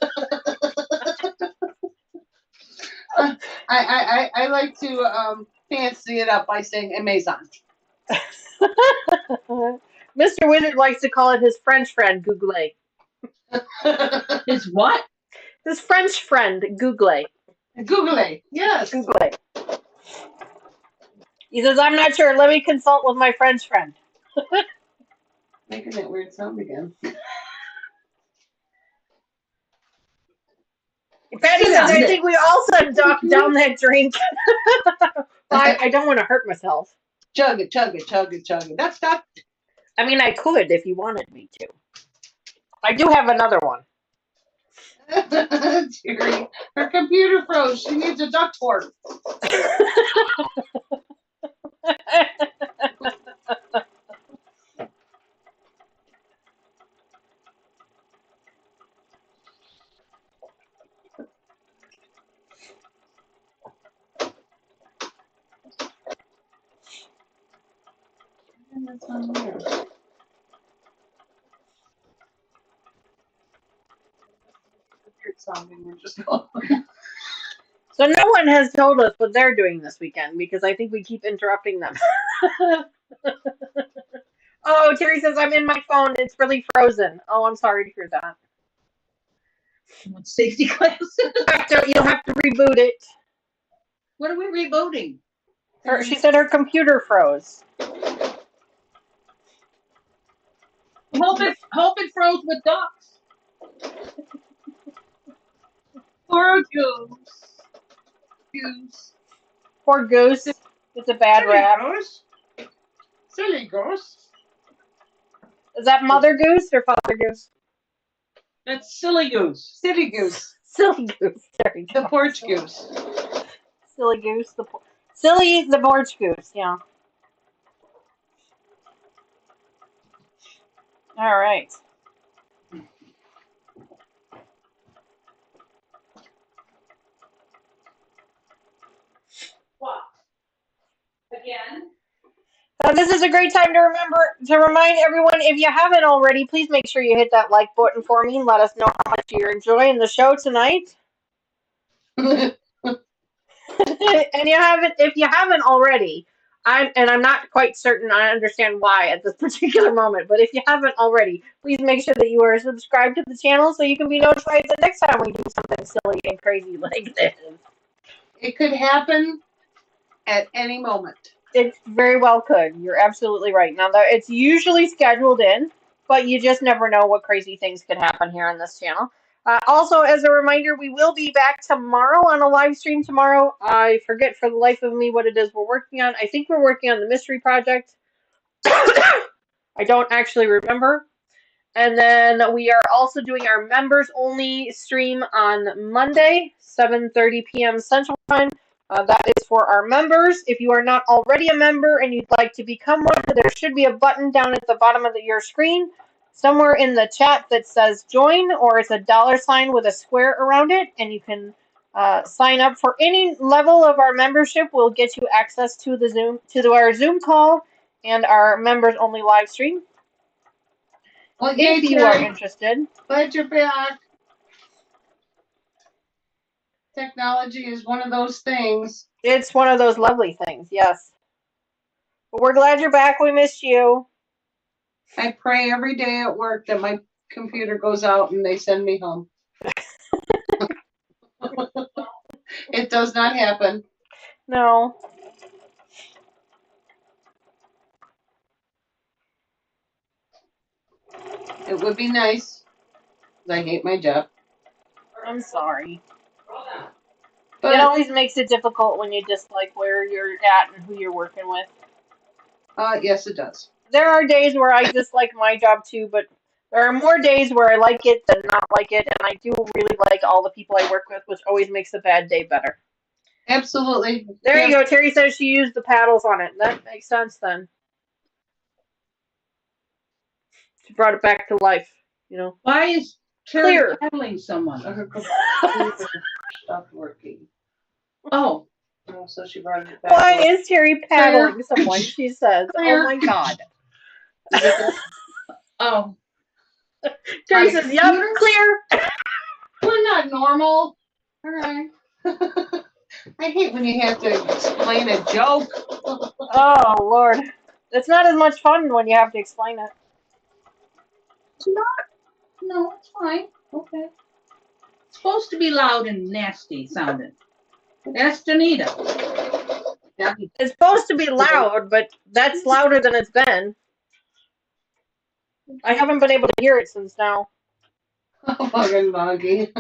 like to fancy it up by saying Amazon. Mr. Wizard likes to call it his French friend, Google. His what? His French friend, Google. Google, yes. Google. He says, "I'm not sure. Let me consult with my French friend." Making that weird sound again. Patty says, "I think we all said duck down that drink." I don't want to hurt myself. Chug it, chug it, chug it, chug it. That's not. I mean, I could if you wanted me to. I do have another one. Jerry, her computer froze. She needs a duck fork. That's on there. So no one has told us what they're doing this weekend, because I think we keep interrupting them. Oh, Terry says, "I'm in my phone. It's really frozen." Oh, I'm sorry to hear that. Safety classes. You'll have to reboot it. What are we rebooting? She said her computer froze. Hope it froze with ducks. Poor goose. Poor Goose. It's a bad rap. Silly goose. Is that Mother Goose or Father Goose? That's silly goose. Silly goose. Silly Goose. There we go. The porch goose. Silly Goose. Silly the porch goose. Yeah. All right. again. This is a great time to remind everyone, if you haven't already, please make sure you hit that like button for me and let us know how much you're enjoying the show tonight. And if you haven't already, I'm not quite certain I understand why at this particular moment, but if you haven't already, please make sure that you are subscribed to the channel so you can be notified the next time we do something silly and crazy like this. It could happen at any moment. It very well could. You're absolutely right. Now, it's usually scheduled in, but you just never know what crazy things could happen here on this channel. Also, as a reminder, we will be back tomorrow on a live stream tomorrow. I forget for the life of me what it is we're working on. I think we're working on the mystery project. I don't actually remember. And then we are also doing our members only stream on Monday, 7:30 p.m. Central Time. That is for our members. If you are not already a member and you'd like to become one, there should be a button down at the bottom of your screen, somewhere in the chat that says join, or it's a $ with a square around it, and you can sign up for any level of our membership. Will get you access to our Zoom call and our members only live stream. Well, If you are interested. Glad you're back. Technology is one of those things. It's one of those lovely things, yes. But we're glad you're back. We missed you. I pray every day at work that my computer goes out and they send me home. It does not happen. No. It would be nice. I hate my job. I'm sorry. But it always makes it difficult when you dislike where you're at and who you're working with. yes, it does. There are days where I dislike my job too, but there are more days where I like it than not like it, and I do really like all the people I work with, which always makes a bad day better. Absolutely. There you go. Terry says she used the paddles on it. That makes sense then. She brought it back to life, you know. Why is Clear. Terry paddling someone? Her computer stopped working. Oh, So she brought it back. Why is Terry paddling someone? She says. Oh my God. oh. Terry says, "Yep, clear." We're not normal. All right. I hate when you have to explain a joke. Oh Lord, it's not as much fun when you have to explain it. It's not. No, it's fine. Okay. It's supposed to be loud and nasty sounding. That's Danita. Yeah. It's supposed to be loud, but that's louder than it's been. I haven't been able to hear it since now. Oh, fucking buggy.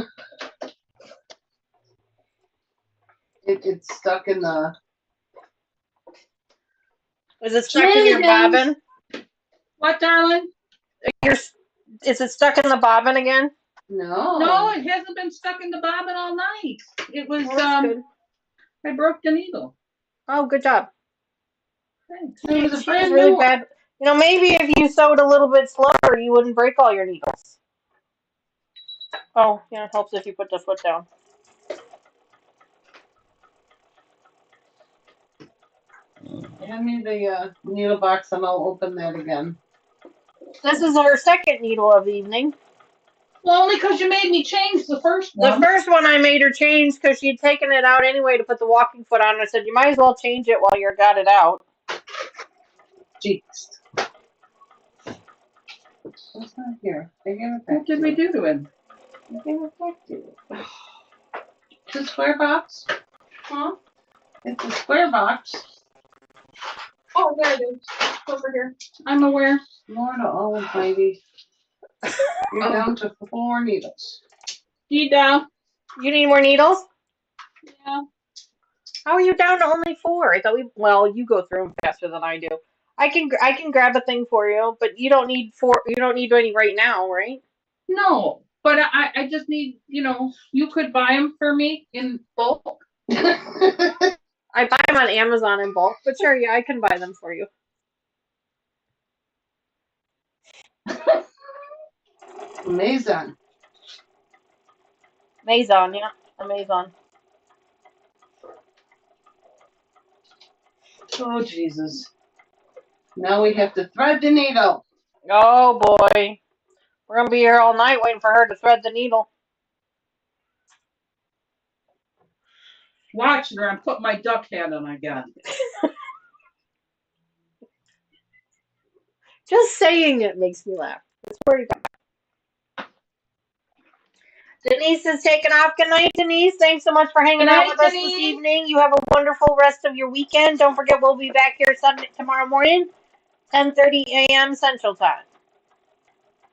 It's stuck in the. Is it stuck in your bobbin? What, darling? Is it stuck in the bobbin again? No. No, it hasn't been stuck in the bobbin all night. It was, good. I broke the needle. Oh, good job. Thanks. It was a She's brand really new bad. You know, maybe if you sewed a little bit slower, you wouldn't break all your needles. Oh, yeah, it helps if you put the foot down. Hand me the needle box and I'll open that again. This is our second needle of the evening. Well, only because you made me change the first one. The first one I made her change because she had taken it out anyway to put the walking foot on. I said, you might as well change it while you got it out. Jeez. It's not here. I gave it back. What did we do to it? I gave it back to you. It's a square box. Huh? It's a square box. Oh, there it is. Over here. I'm aware. Lord almighty. You're down to 4 needles. You down? You need more needles? Yeah. How are you down to only 4? I thought well, you go through them faster than I do. I can grab a thing for you, but you don't need 4. You don't need any right now, right? No, but I just need, you could buy them for me in bulk. I buy them on Amazon in bulk, but sure, yeah, I can buy them for you. Amazon. Amazon, yeah, Amazon. Oh, Jesus. Now we have to thread the needle. Oh boy. We're gonna be here all night waiting for her to thread the needle. Watching her, I'm putting my duck hat on again. Just saying it makes me laugh. I swear to God. Denise is taking off. Good night, Denise. Thanks so much for hanging Good out night, with us this Denise. evening. You have a wonderful rest of your weekend. Don't forget, we'll be back here tomorrow morning, 10:30 a.m. Central Time.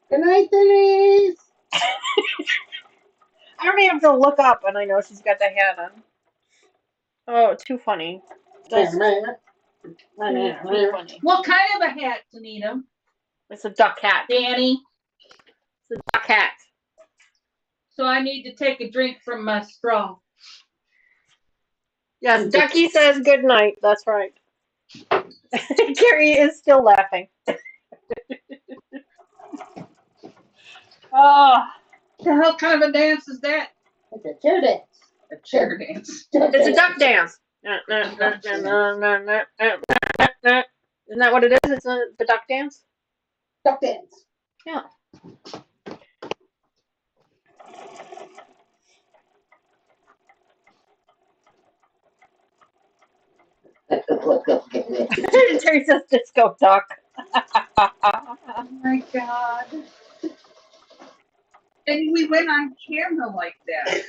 Good night, Denise. I don't even have to look up, and I know she's got the hat on. Oh, too funny. Just too funny. What kind of a hat, Tanita? It's a duck hat. Dani. It's a duck hat. So I need to take a drink from my straw. Yes, Ducky says good night. That's right. Carrie is still laughing. Oh, What the hell kind of a dance is that? It's a chair dance. A chair dance. it's a duck dance. Isn't that what it is? It's the duck dance? Duck dance. Yeah. Teresa's disco duck. Oh my God. And we went on camera like that.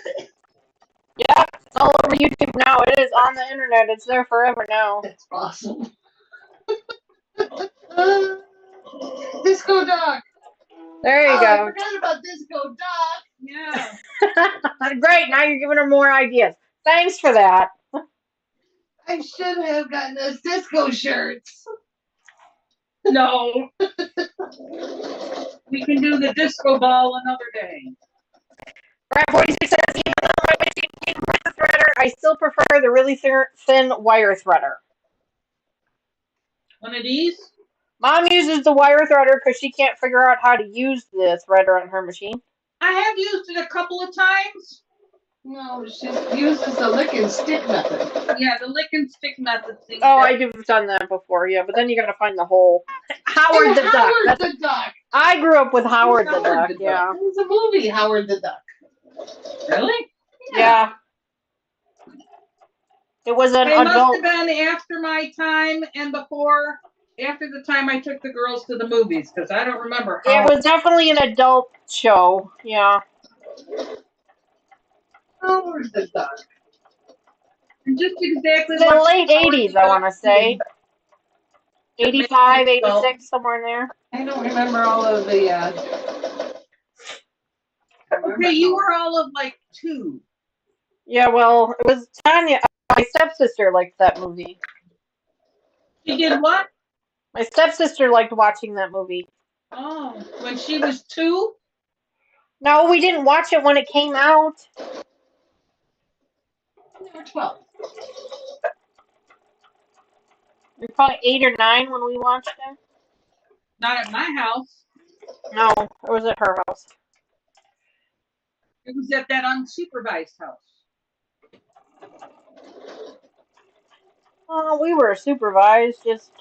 Yeah, it's all over YouTube now. It is on the internet. It's there forever now. That's awesome. Disco Duck. There you I go. forgot about Disco Duck. Yeah. Great. Now you're giving her more ideas. Thanks for that. I should have gotten us disco shirts. No. We can do the disco ball another day. Brad 46 says, even though my machine came with a threader, I still prefer the really thin wire threader. One of these? Mom uses the wire threader because she can't figure out how to use the threader on her machine. I have used it a couple of times. No, she uses the lick and stick method. Yeah, the lick and stick method thing. Oh, I've done that before, yeah, but then you gotta find the hole. Howard the Duck. Howard the Duck. I grew up with Howard the Duck, It yeah. was a movie, Howard the Duck. Really? Yeah. It was an It must adult. have been after my time and before, after the time I took the girls to the movies, because I don't remember how. It was definitely an adult show, yeah. Howard the Duck. Just exactly The what late 80s, I want to say. 85, 86, somewhere in there. I don't remember all of the. Okay, you were all of like 2. Yeah, well, it was Tanya. My stepsister liked that movie. She did what? My stepsister liked watching that movie. Oh, when she was 2? No, we didn't watch it when it came out. They were 12. We were probably 8 or 9 when we watched it. Not at my house. No, it was at her house. It was at that unsupervised house. Oh, we were supervised, just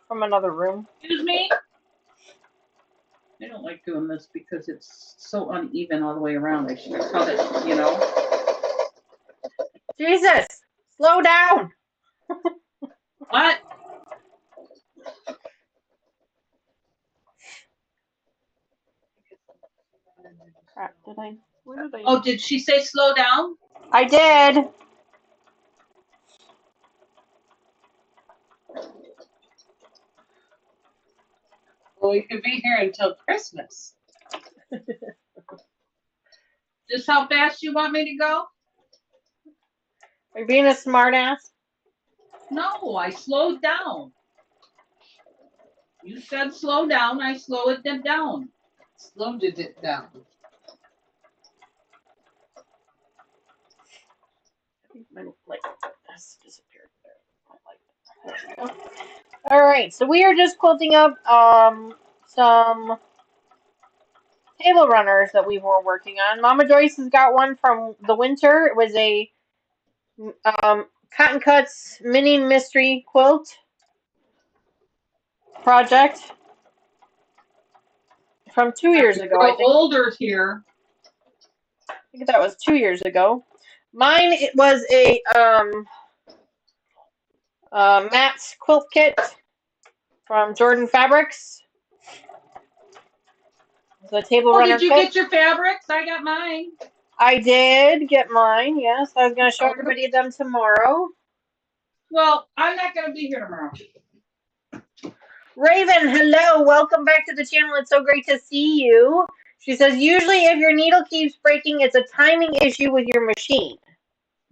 from another room. Excuse me? I don't like doing this because it's so uneven all the way around. I should have cut it, you know. Jesus, slow down. What? Crap, where did I? Oh, did she say slow down? I did. Well, we could be here until Christmas. Just how fast you want me to go? Are you being a smartass? No, I slowed down. You said slow down, I slowed it down. Slowed it down. I think my light has disappeared there. All right, so we are just quilting up some table runners that we were working on. Mama Joyce has got one from the winter. It was a Cotton Cuts Mini Mystery Quilt project from 2 years ago, I think. Older's here. I think that was 2 years ago. Mine it was a Matt's quilt kit from Jordan Fabrics. The table runner did you kit. get your fabrics? I got mine. I did get mine, yes. I was going to show everybody them tomorrow. Well, I'm not going to be here tomorrow. Raven, hello. Welcome back to the channel. It's so great to see you. She says, usually if your needle keeps breaking, it's a timing issue with your machine.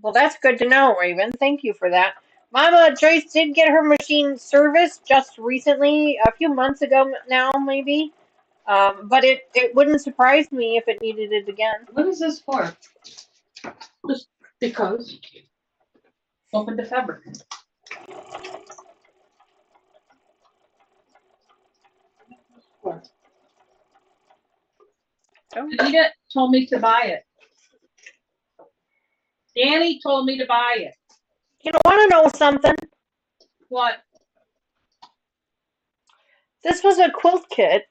Well, that's good to know, Raven. Thank you for that. Mama Joyce did get her machine serviced just recently, a few months ago now, maybe. But it wouldn't surprise me if it needed it again. What is this for? Just because. Open the fabric. Anita told me to buy it. Dani told me to buy it. You don't want to know something? What? This was a quilt kit.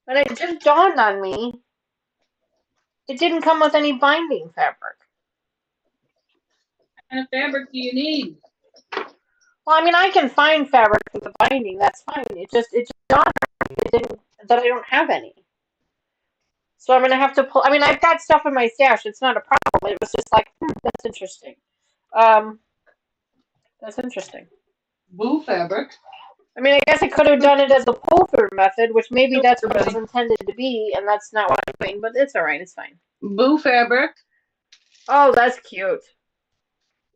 And it just dawned on me, it didn't come with any binding fabric. What kind of fabric do you need? Well, I mean, I can find fabric with the binding. That's fine. It just dawned on me that I don't have any. So I'm gonna have to pull. I mean, I've got stuff in my stash. It's not a problem. It was just like, that's interesting. That's interesting. Boo fabric. I mean, I guess I could have done it as a pull-through method, which maybe that's what it was intended to be, and that's not what I'm doing. But it's all right. It's fine. Boo fabric. Oh, that's cute.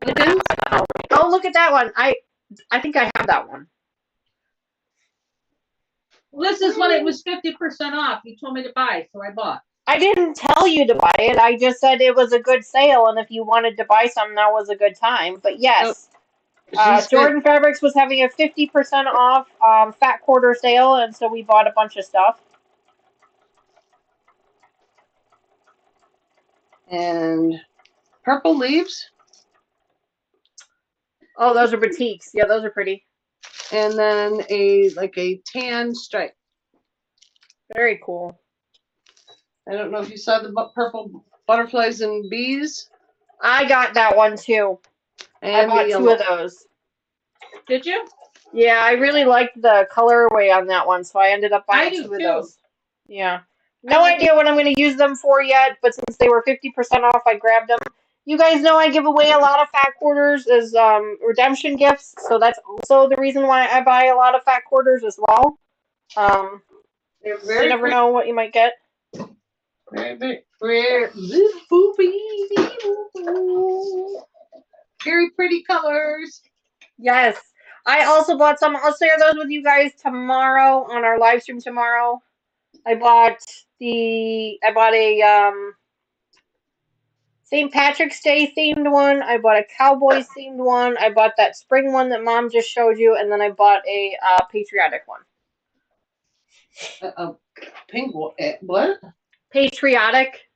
Oh, look at that one. I think I have that one. Well, this is when it was 50% off. You told me to buy, so I bought. I didn't tell you to buy it. I just said it was a good sale, and if you wanted to buy some, now was a good time. But yes, Jordan Fabrics was having a 50% off fat quarter sale, and so we bought a bunch of stuff. And purple leaves. Oh, those are batiks. Yeah, those are pretty. And then a tan stripe. Very cool. I don't know if you saw the purple butterflies and bees. I got that one too. And I bought two of those. Did you? Yeah, I really liked the colorway on that one, so I ended up buying two of those. Yeah. No idea what I'm going to use them for yet, but since they were 50% off, I grabbed them. You guys know I give away a lot of fat quarters as redemption gifts, so that's also the reason why I buy a lot of fat quarters as well. You never know what you might get. Very pretty colors. Yes. I also bought some. I'll share those with you guys tomorrow on our live stream tomorrow. I bought a St. Patrick's Day themed one. I bought a Cowboys themed one. I bought that spring one that Mom just showed you, and then I bought a patriotic one. Pink what? Patriotic.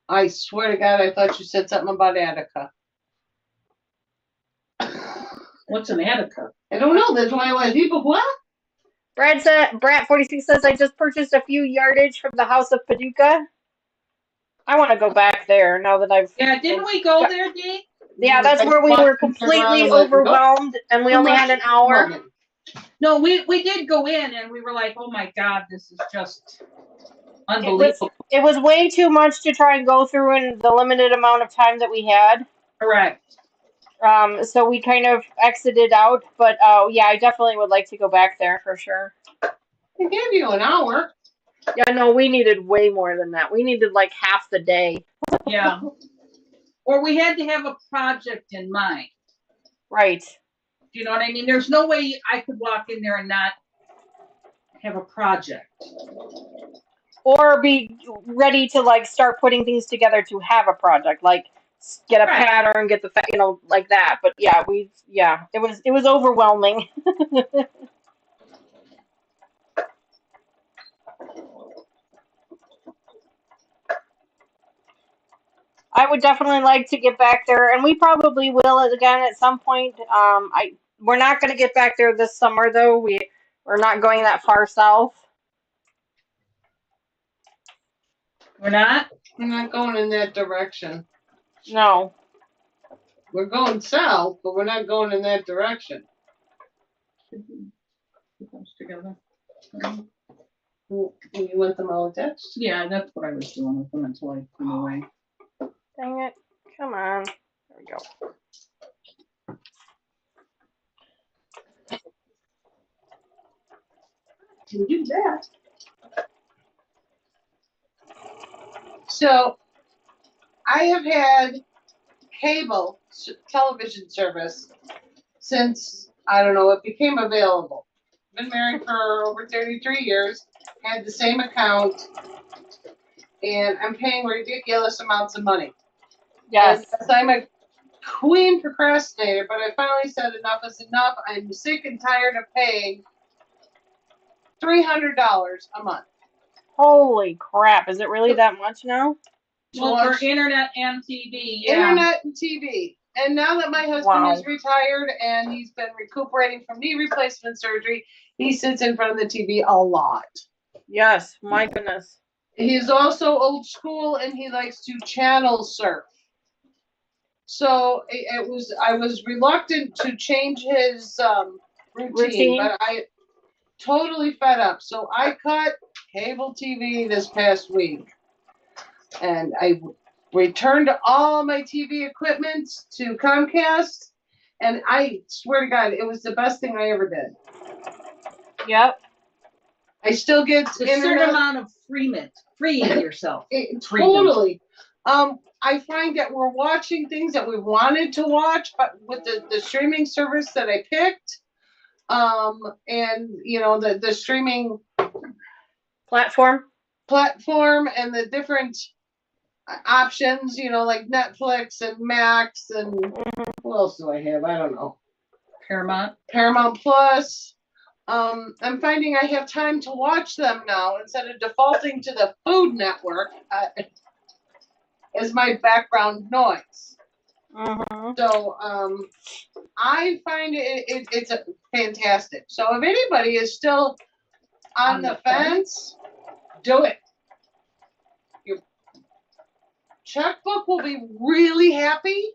I swear to God, I thought you said something about Attica. What's an Attica? I don't know. That's why I went, people, what? Brat46 says, I just purchased a few yardage from the House of Paducah. I want to go back there now that I've... Yeah, didn't we go there, Dee? Yeah, that's where we were completely overwhelmed, and we only had an hour. No, we did go in, and we were like, oh my God, this is just unbelievable. It was way too much to try and go through in the limited amount of time that we had. Correct. So we kind of exited out, but yeah, I definitely would like to go back there for sure. They gave you an hour. Yeah, no, we needed way more than that. We needed like half the day. Yeah. Or we had to have a project in mind. Right. Do you know what I mean? There's no way I could walk in there and not have a project. Or be ready to like start putting things together to have a project, like get a pattern, get the like that. But yeah, it was overwhelming. I would definitely like to get back there, and we probably will again at some point. We're not going to get back there this summer though. We're not going that far south. We're not? We're not going in that direction. No. We're going south, but we're not going in that direction. Comes together. You want them all attached? Yeah, that's what I was doing with them until I threw them away. Dang it. Come on. There we go. Can do that. So, I have had cable television service since, I don't know, it became available. Been married for over 33 years, had the same account, and I'm paying ridiculous amounts of money. Yes. And I'm a queen procrastinator, but I finally said enough is enough. I'm sick and tired of paying $300 a month. Holy crap. Is it really that much now? Well, for internet and TV. Yeah. Internet and TV. And now that my husband is retired and he's been recuperating from knee replacement surgery, he sits in front of the TV a lot. Yes, my goodness. He's also old school and he likes to channel surf. So I was reluctant to change his routine, but I totally fed up. So I cut cable TV this past week. And I returned all my TV equipment to Comcast, and I swear to God, it was the best thing I ever did. Yep. I still get a certain amount of freeing yourself. Totally. I find that we're watching things that we wanted to watch, but with the streaming service that I picked, and the streaming platform and the different options, like Netflix and Max and what else do I have? I don't know. Paramount Plus. I'm finding I have time to watch them now instead of defaulting to the Food Network as my background noise. So I find it's a fantastic. So if anybody is still on the fence, do it. Your checkbook will be really happy,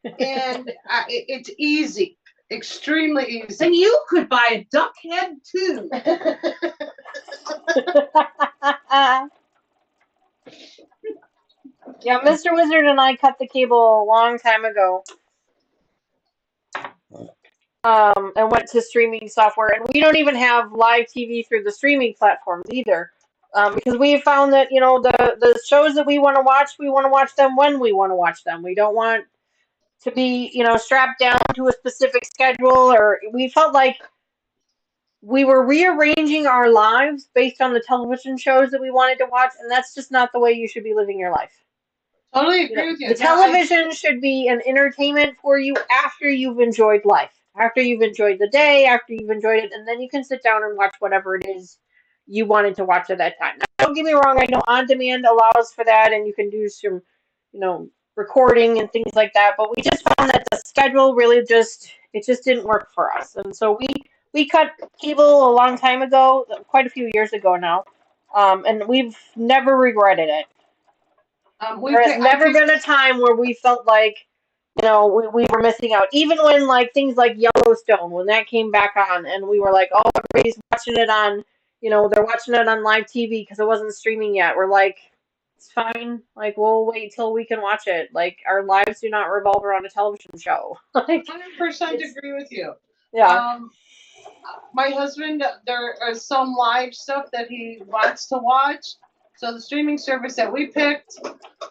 and it's easy. Extremely easy. And you could buy a duck head too. Yeah, Mr. Wizard and I cut the cable a long time ago. And went to streaming software, and we don't even have live TV through the streaming platforms either. Because we found that, the shows that we want to watch them when we want to watch them. We don't want to be, strapped down to a specific schedule, or we felt like we were rearranging our lives based on the television shows that we wanted to watch, and that's just not the way you should be living your life. Totally agree with you. The television should be an entertainment for you after you've enjoyed life, after you've enjoyed the day, after you've enjoyed it, and then you can sit down and watch whatever it is you wanted to watch at that time. Now, don't get me wrong, I know on demand allows for that, and you can do some, recording and things like that, but we just found that the schedule really just didn't work for us. And so we cut cable a long time ago, quite a few years ago now, and we've never regretted it. There has never been a time where we felt like, we were missing out. Even when things like Yellowstone, when that came back on, and we were like, oh, everybody's watching it on, they're watching it on live TV because it wasn't streaming yet. We're like, it's fine. We'll wait till we can watch it. Our lives do not revolve around a television show. 100% agree with you. Yeah. My husband, there is some live stuff that he wants to watch. So the streaming service that we picked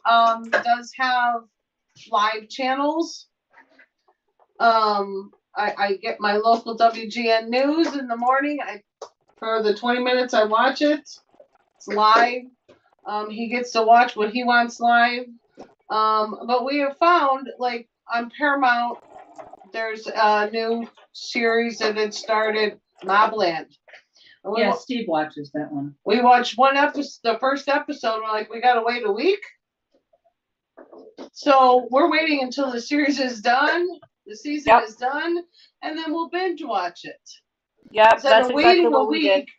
does have live channels. I get my local WGN news in the morning. For the 20 minutes I watch it, it's live. He gets to watch what he wants live. But we have found, on Paramount, there's a new series that had started, Mobland. Yeah, Steve watches that one. We watched one episode, the first episode, we're like, we gotta wait a week. So we're waiting until the series is done, the season Yep. is done, and then we'll binge watch it. Yep, Instead that's of exactly waiting a what we did. week,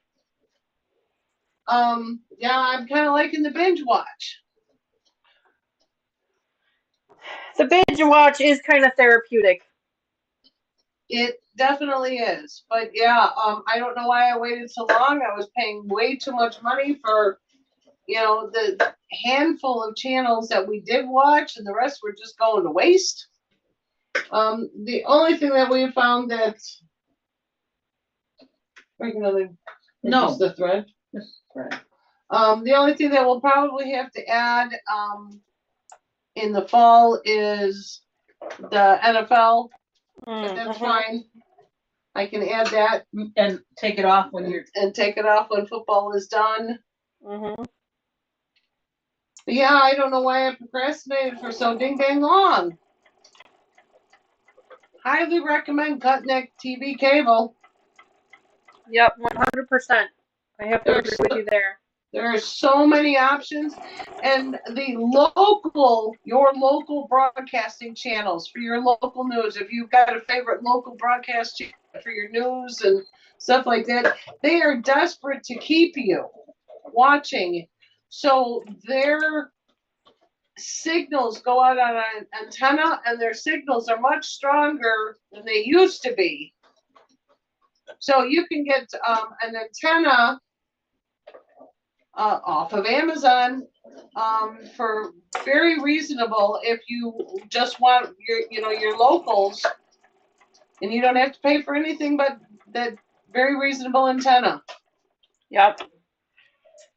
yeah, I'm kind of liking the binge watch. The binge watch is kind of therapeutic. It definitely is. But yeah, I don't know why I waited so long. I was paying way too much money for, the handful of channels that we did watch, and the rest were just going to waste. The only thing that we found that No. the thread. The only thing that we'll probably have to add in the fall is the NFL. But that's fine. I can add that And take it off when you're. and take it off when football is done. Mm-hmm. But yeah, I don't know why I procrastinated for so ding dang long. Highly recommend Cutneck TV cable. Yep, 100%. I have to agree with you there. There are so many options, and your local broadcasting channels for your local news. If you've got a favorite local broadcast channel for your news and stuff like that, they are desperate to keep you watching. So their signals go out on an antenna, and their signals are much stronger than they used to be. So you can get an antenna off of Amazon for very reasonable if you just want your locals, and you don't have to pay for anything but that very reasonable antenna. Yep.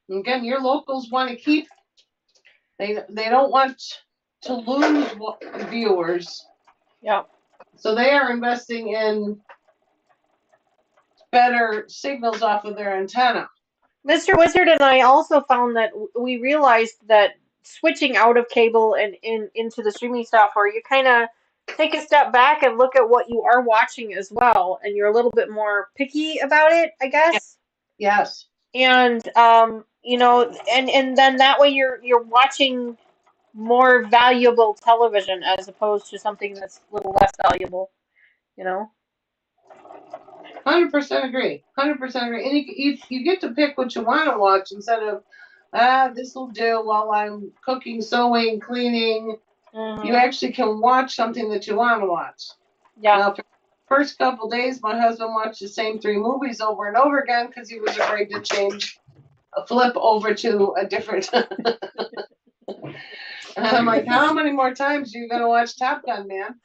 Again, your locals want to keep. They don't want to lose viewers. Yep. So they are investing in better signals off of their antenna. Mr. Wizard and I also found that we realized that switching out of cable and into the streaming software, you kind of take a step back and look at what you are watching as well, and you're a little bit more picky about it, I guess. Yes. And and then that way you're watching more valuable television as opposed to something that's a little less valuable, 100% agree. 100% agree. And you get to pick what you want to watch instead of, this will do while I'm cooking, sewing, cleaning. Mm-hmm. You actually can watch something that you want to watch. Yeah. Now, for the first couple days, my husband watched the same 3 movies over and over again because he was afraid to flip over to a different. And I'm like, how many more times are you going to watch Top Gun, man?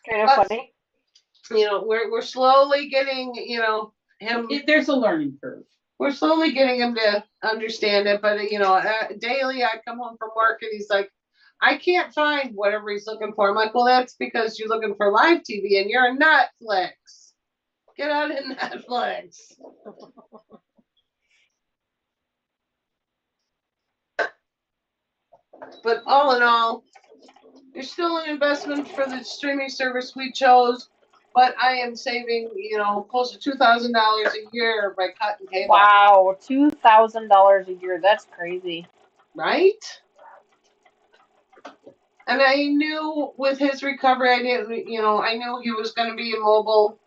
Kind of funny. We're slowly getting, him. There's a learning curve. We're slowly getting him to understand it, but daily I come home from work and he's like, I can't find whatever he's looking for. I'm like, well, that's because you're looking for live TV and you're Netflix. Get out of Netflix. But all in all, there's still an investment for the streaming service we chose, but I am saving, close to $2,000 a year by cutting cable. Wow, $2,000 a year. That's crazy. Right? And I knew with his recovery, I knew he was going to be immobile,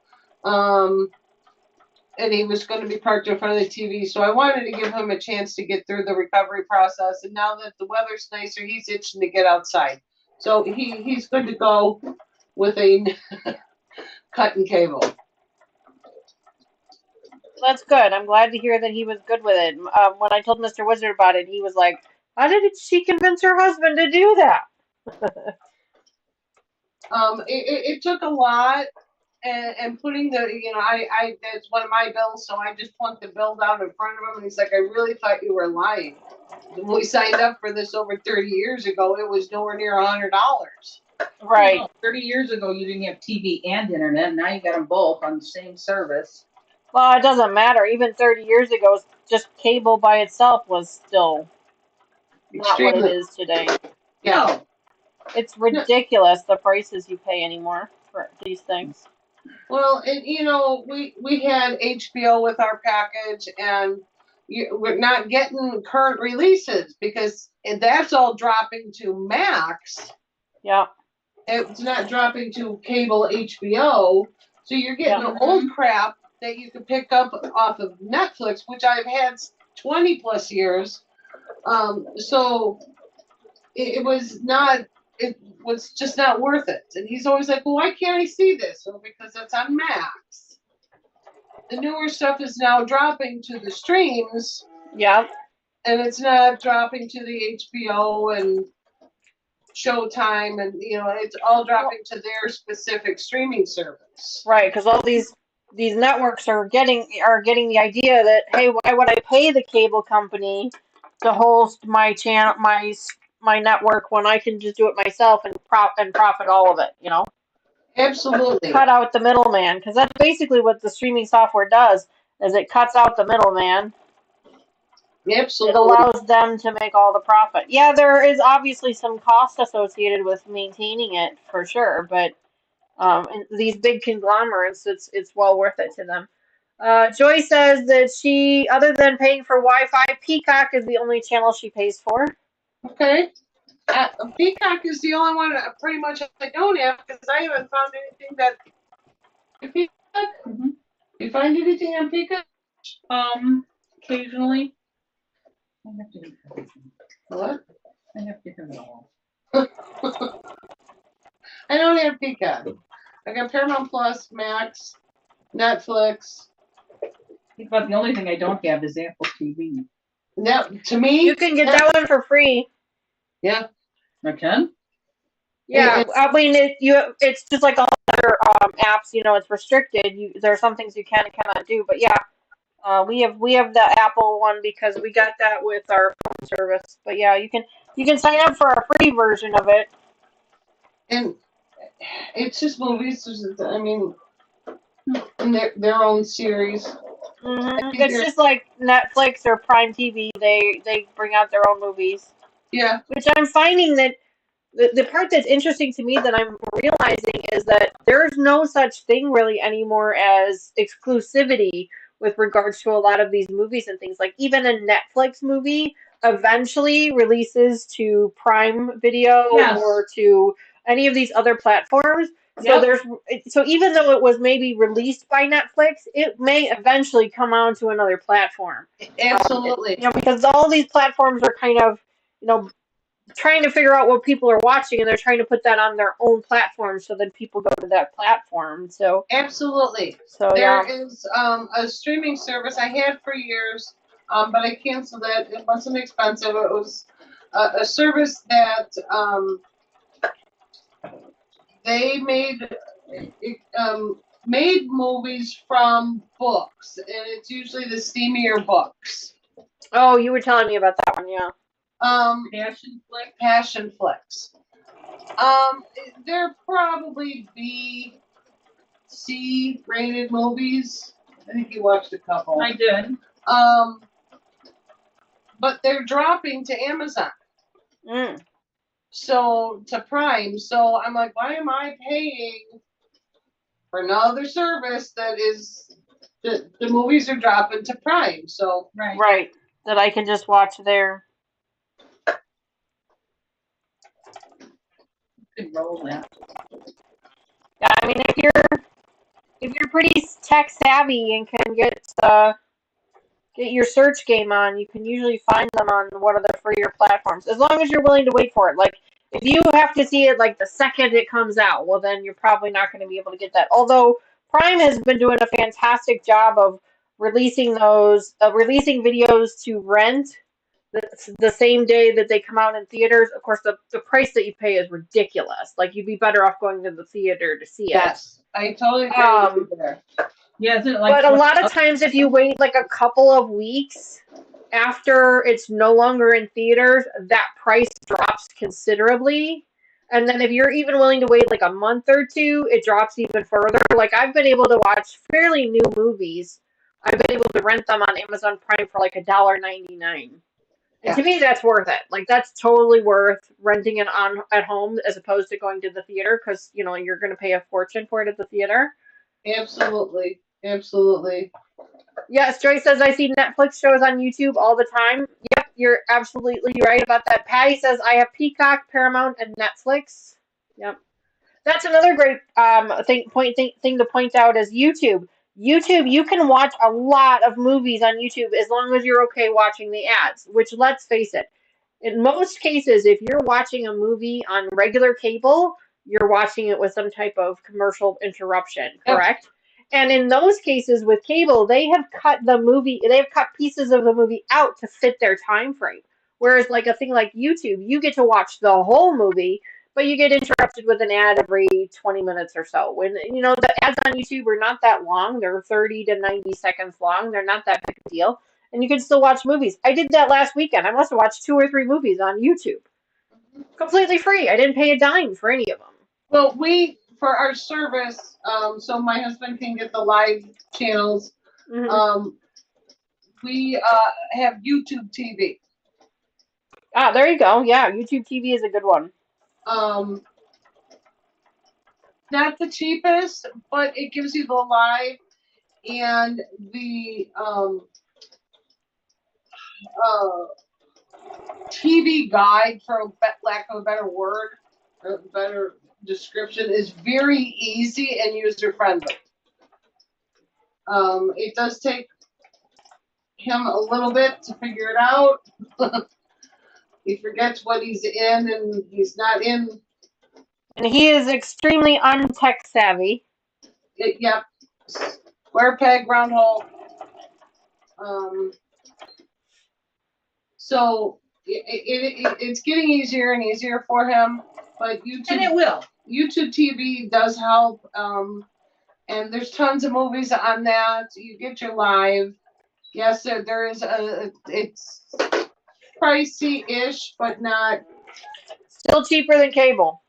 and he was going to be parked in front of the TV. So I wanted to give him a chance to get through the recovery process. And now that the weather's nicer, he's itching to get outside. So he's good to go with a cutting cable. That's good. I'm glad to hear that he was good with it. When I told Mr. Wizard about it, he was like, how did she convince her husband to do that? It took a lot, and putting I that's one of my bills, so I just plunked the bill down in front of him, and he's like, I really thought you were lying. When we signed up for this over 30 years ago, it was nowhere near $100. Right. 30 years ago, you didn't have TV and internet. Now you got them both on the same service. Well, it doesn't matter. Even 30 years ago, just cable by itself was still not what it is today. Yeah. It's ridiculous the prices you pay anymore for these things. Well, and we had HBO with our package, and we're not getting current releases because that's all dropping to Max. Yeah. It's not dropping to cable HBO. So you're getting Yeah. the old crap that you could pick up off of Netflix, which I've had 20 plus years. So it was not, it was just not worth it. And he's always like, well, why can't I see this? Well, because it's on Max. The newer stuff is now dropping to the streams. Yeah. And it's not dropping to the HBO and Showtime, and it's all dropping to their specific streaming service. Right, because all these networks are getting the idea that, hey, why would I pay the cable company to host my channel, my network, when I can just do it myself and profit all of it, Absolutely. Cut out the middleman, because that's basically what the streaming software does, is it cuts out the middleman. Absolutely. It allows them to make all the profit. Yeah, there is obviously some cost associated with maintaining it, for sure, but and these big conglomerates, it's well worth it to them. Joy says that she, other than paying for Wi-Fi, Peacock is the only channel she pays for. Okay. Peacock is the only one pretty much I don't have because I haven't found anything that. Peacock? Mhm. You find anything on Peacock? Occasionally. I have to have it. What? I have to have it all. I don't have Peacock. I got Paramount Plus, Max, Netflix. I think about the only thing I don't have is Apple TV. Now, to me, You can get that one for free. yeah. I can? Yeah, I mean, it's just like all other apps. It's restricted. There are some things you can and cannot do. But yeah, we have the Apple one because we got that with our phone service. But yeah, you can sign up for a free version of it. And it's just movies. I mean, and their own series. Mm-hmm. It's just like Netflix or Prime TV. They bring out their own movies. Yeah. Which I'm finding that the part that's interesting to me that I'm realizing is that there's no such thing really anymore as exclusivity with regards to a lot of these movies and things. Like even a Netflix movie eventually releases to Prime Video Yes. or to any of these other platforms. So Yep. so even though it was maybe released by Netflix, it may eventually come onto another platform. Absolutely. Because all these platforms are kind of, trying to figure out what people are watching, and they're trying to put that on their own platform so that people go to that platform. So absolutely. So there is a streaming service I had for years, but I canceled it. It wasn't expensive. It was a service that they made movies from books, and it's usually the steamier books. Oh, you were telling me about that one, yeah. Passion Flicks. They're probably B, C rated movies. I think you watched a couple. I did. But they're dropping to Amazon. So to Prime. So I'm like, why am I paying for another service that is the movies are dropping to Prime? So right. That I can just watch there. Roll that. Yeah, I mean, if you're pretty tech savvy and can get your search game on, you can usually find them on one of the freer platforms, as long as you're willing to wait for it. Like, if you have to see it like the second it comes out, well, then you're probably not going to be able to get that. Although Prime has been doing a fantastic job of releasing videos to rent the same day that they come out in theaters. Of course, the price that you pay is ridiculous. Like, you'd be better off going to the theater to see it. Yes, I totally agree with you there. Yeah, isn't it like? But a lot of times, if you wait like a couple of weeks after it's no longer in theaters, that price drops considerably. And then if you're even willing to wait like a month or two, it drops even further. Like, I've been able to watch fairly new movies. I've been able to rent them on Amazon Prime for like $1.99. And to me, that's worth it. Like, that's totally worth renting it at home as opposed to going to the theater, because, you're going to pay a fortune for it at the theater. Absolutely. Absolutely. Yes, Joy says I see Netflix shows on YouTube all the time. Yep, you're absolutely right about that. Patty says I have Peacock, Paramount, and Netflix. Yep. That's another great thing to point out is YouTube. YouTube, you can watch a lot of movies on YouTube as long as you're okay watching the ads, which let's face it, in most cases, if you're watching a movie on regular cable, you're watching it with some type of commercial interruption, Yep. correct? And in those cases with cable, they have cut pieces of the movie out to fit their time frame. Whereas like a thing like YouTube, you get to watch the whole movie, but you get interrupted with an ad every 20 minutes or so. When the ads on YouTube are not that long, they're 30 to 90 seconds long. They're not that big a deal and you can still watch movies. I did that last weekend. I must have watched 2 or 3 movies on YouTube. Completely free. I didn't pay a dime for any of them. Well, for our service, so my husband can get the live channels. Mm-hmm. We have YouTube TV. Ah, there you go. Yeah, YouTube TV is a good one. Not the cheapest, but it gives you the live and the TV guide, for lack of a better word, a better description, is very easy and user friendly. It does take him a little bit to figure it out. He forgets what he's in and he's not in. And he is extremely untech savvy. Yep. Square peg, round hole. So it's getting easier and easier for him, but YouTube, And it will. YouTube TV does help. And there's tons of movies on that. You get your live. Yes, there is it's pricey-ish, but not Still cheaper than cable.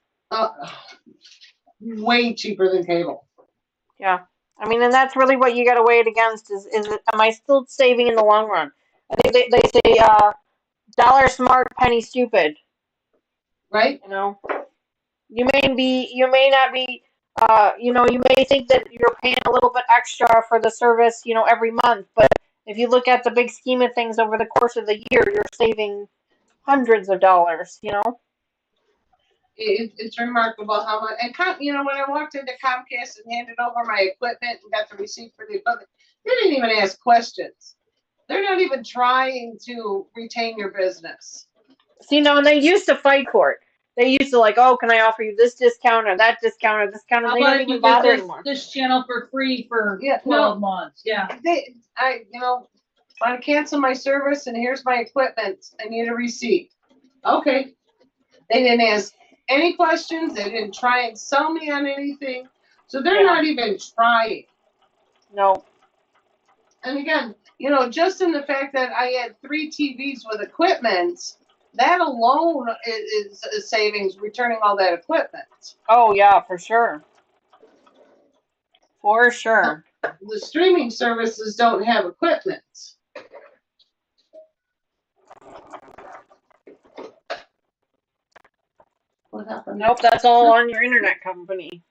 way cheaper than cable. Yeah. I mean, and that's really what you got to weigh it against is am I still saving in the long run? I think they say dollar smart, penny stupid. Right? You may not be, you may think that you're paying a little bit extra for the service, every month, but if you look at the big scheme of things over the course of the year, you're saving hundreds of dollars, It's remarkable how much. And when I walked into Comcast and handed over my equipment and got the receipt for the equipment, they didn't even ask questions. They're not even trying to retain your business. See, and they used to fight court. They used to oh, can I offer you this discount or that discount or this discount? And they don't even bother anymore. This channel for free for 12 months. Yeah. I want to cancel my service and here's my equipment. I need a receipt. Okay. They didn't ask any questions. They didn't try and sell me on anything. So they're not even trying. No. And again, just in the fact that I had 3 TVs with equipment, that alone is a savings returning all that equipment. Oh, yeah, for sure. For sure. The streaming services don't have equipment. What happened? Nope, that's all on your internet company.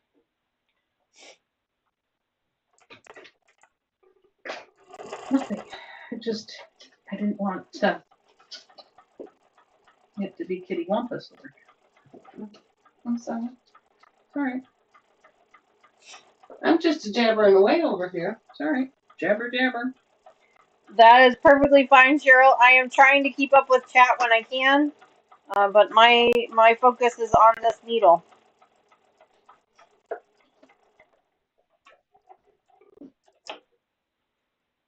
Nothing. I didn't want to have to be Kitty Wampus over here. I'm sorry. Sorry. I'm just jabbering away over here. Sorry. Jabber, jabber. That is perfectly fine, Cheryl. I am trying to keep up with chat when I can, but my focus is on this needle.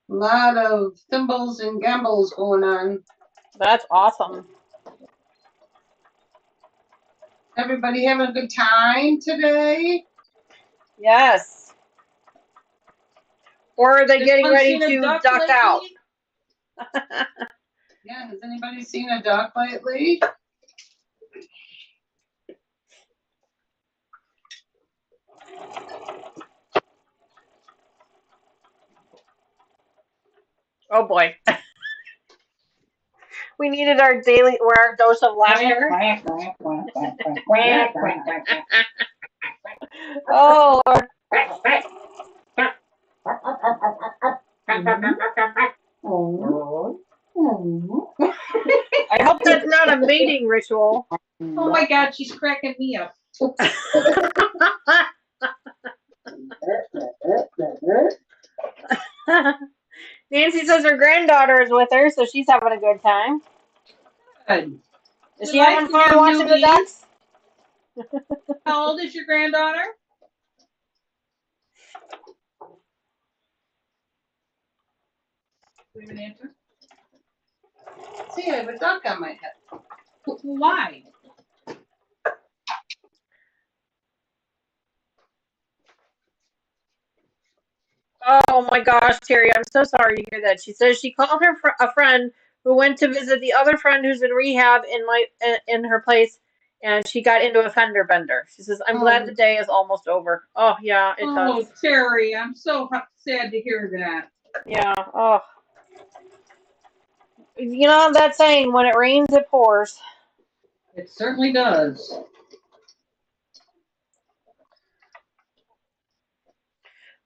A lot of thimbles and gambles going on. That's awesome. Everybody having a good time today? Yes. Or are they getting ready to duck out? Yeah, has anybody seen a duck lately? Oh boy. We needed our dose of laughter. Oh Lord. Oh. Oh. I hope that's not a mating ritual. Oh my God, she's cracking me up. Nancy says her granddaughter is with her, so she's having a good time. Good. Is We she like having to fun have watching the newbies. ducks? How old is your granddaughter? Do we have an answer? See, I have a duck on my head. Why? Oh my gosh, Terry, I'm so sorry to hear that. She says she called a friend who went to visit the other friend who's in rehab in her place, and she got into a fender bender. She says, "I'm glad the day is almost over." Oh yeah, it Oh, does. Terry, I'm so sad to hear that. Yeah. Oh, you know that saying, when it rains, it pours. It certainly does.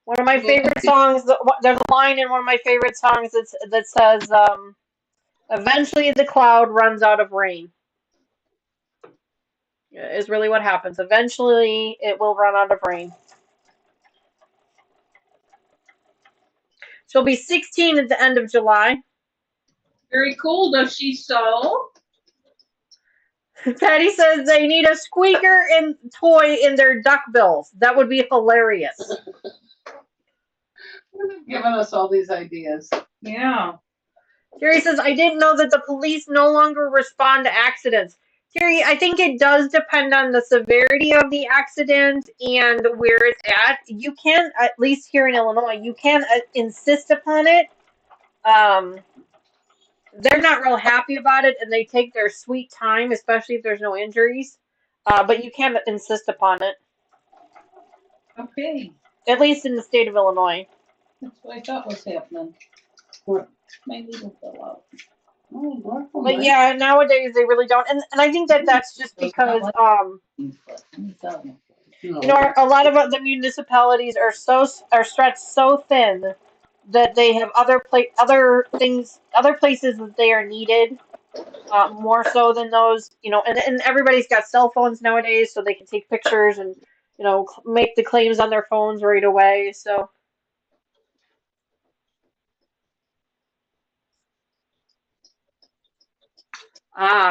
One of my favorite songs. There's a line in one of my favorite songs that says, "Eventually the cloud runs out of rain." Is really what happens. Eventually, it will run out of rain. She'll be 16 at the end of July. Very cool. Does she sew? Patty says they need a squeaker and toy in their duck bills. That would be hilarious. They've given us all these ideas. Yeah. Terry says, I didn't know that the police no longer respond to accidents. Terry, I think it does depend on the severity of the accident and where it's at. You can, at least here in Illinois, you can insist upon it. They're not real happy about it, and they take their sweet time, especially if there's no injuries. But you can't insist upon it, Okay. at least in the state of Illinois. That's what I thought was happening. What? My needle fell out. Oh, But yeah, nowadays they really don't, and I think that that's just because you know, a lot of the municipalities are stretched so thin that they have other things, other places that they are needed. More so than those, you know, and everybody's got cell phones nowadays, so they can take pictures and, you know, make the claims on their phones right away. So,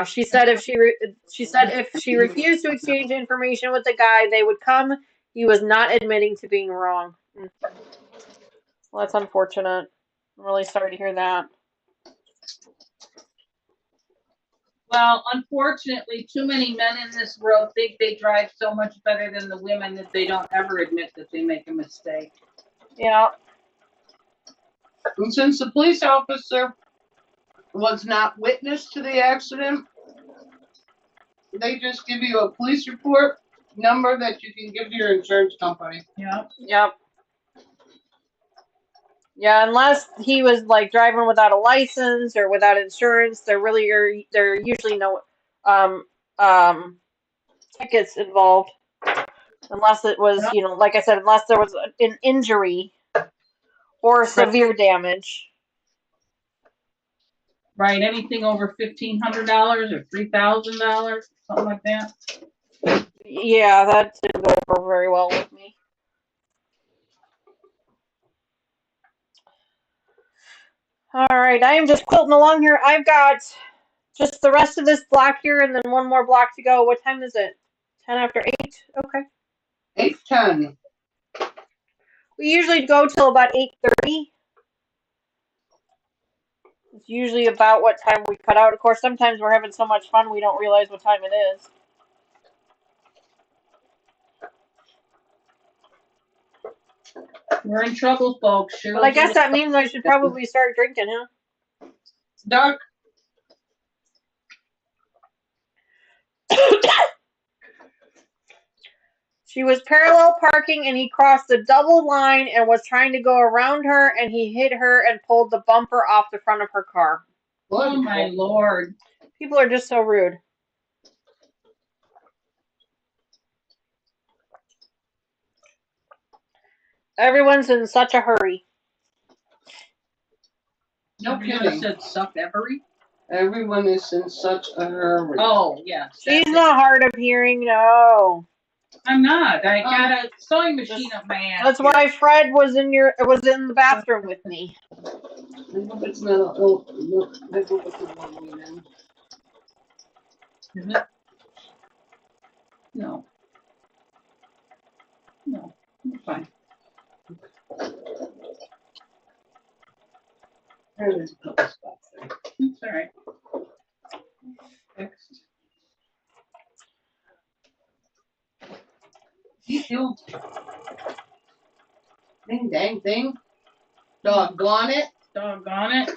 she said if she refused to exchange information with the guy, they would come. He was not admitting to being wrong. Well, that's unfortunate. I'm really sorry to hear that. Well, unfortunately, too many men in this world think they drive so much better than the women that they don't ever admit that they make a mistake. Yeah. And since the police officer was not witness to the accident, they just give you a police report number that you can give to your insurance company. Yeah. Yep. Yeah, unless he was like driving without a license or without insurance, there usually no um um tickets involved. Unless it was, you know, like I said, unless there was an injury or severe damage. Right. Anything over $1,500 or $3,000, something like that. Yeah, that didn't go over very well with me. All right, I am just quilting along here. I've got just the rest of this block here and then one more block to go. What time is it? 10 after 8? Okay. 8:10. We usually go till about 8:30. It's usually about what time we cut out. Of course, sometimes we're having so much fun we don't realize what time it is. We're in trouble, folks. But I guess that means I should probably start drinking, huh? Dark. She was parallel parking and he crossed the double line and was trying to go around her and he hit her and pulled the bumper off the front of her car. Oh my Lord. People are just so rude. Everyone's in such a hurry. No Everyone kidding. said suck every. Everyone is in such a hurry. Oh, yes. She's that's it. not hard of hearing, no. I'm not. I got a sewing machine up my ass. That's why Fred was in the bathroom with me. I hope it's not. Oh, look. I hope it's a long way then. Is it? No. No. It's fine. There's a couple spots there. It's all right. Fixed. You ding dang thing. Doggone it. Doggone it.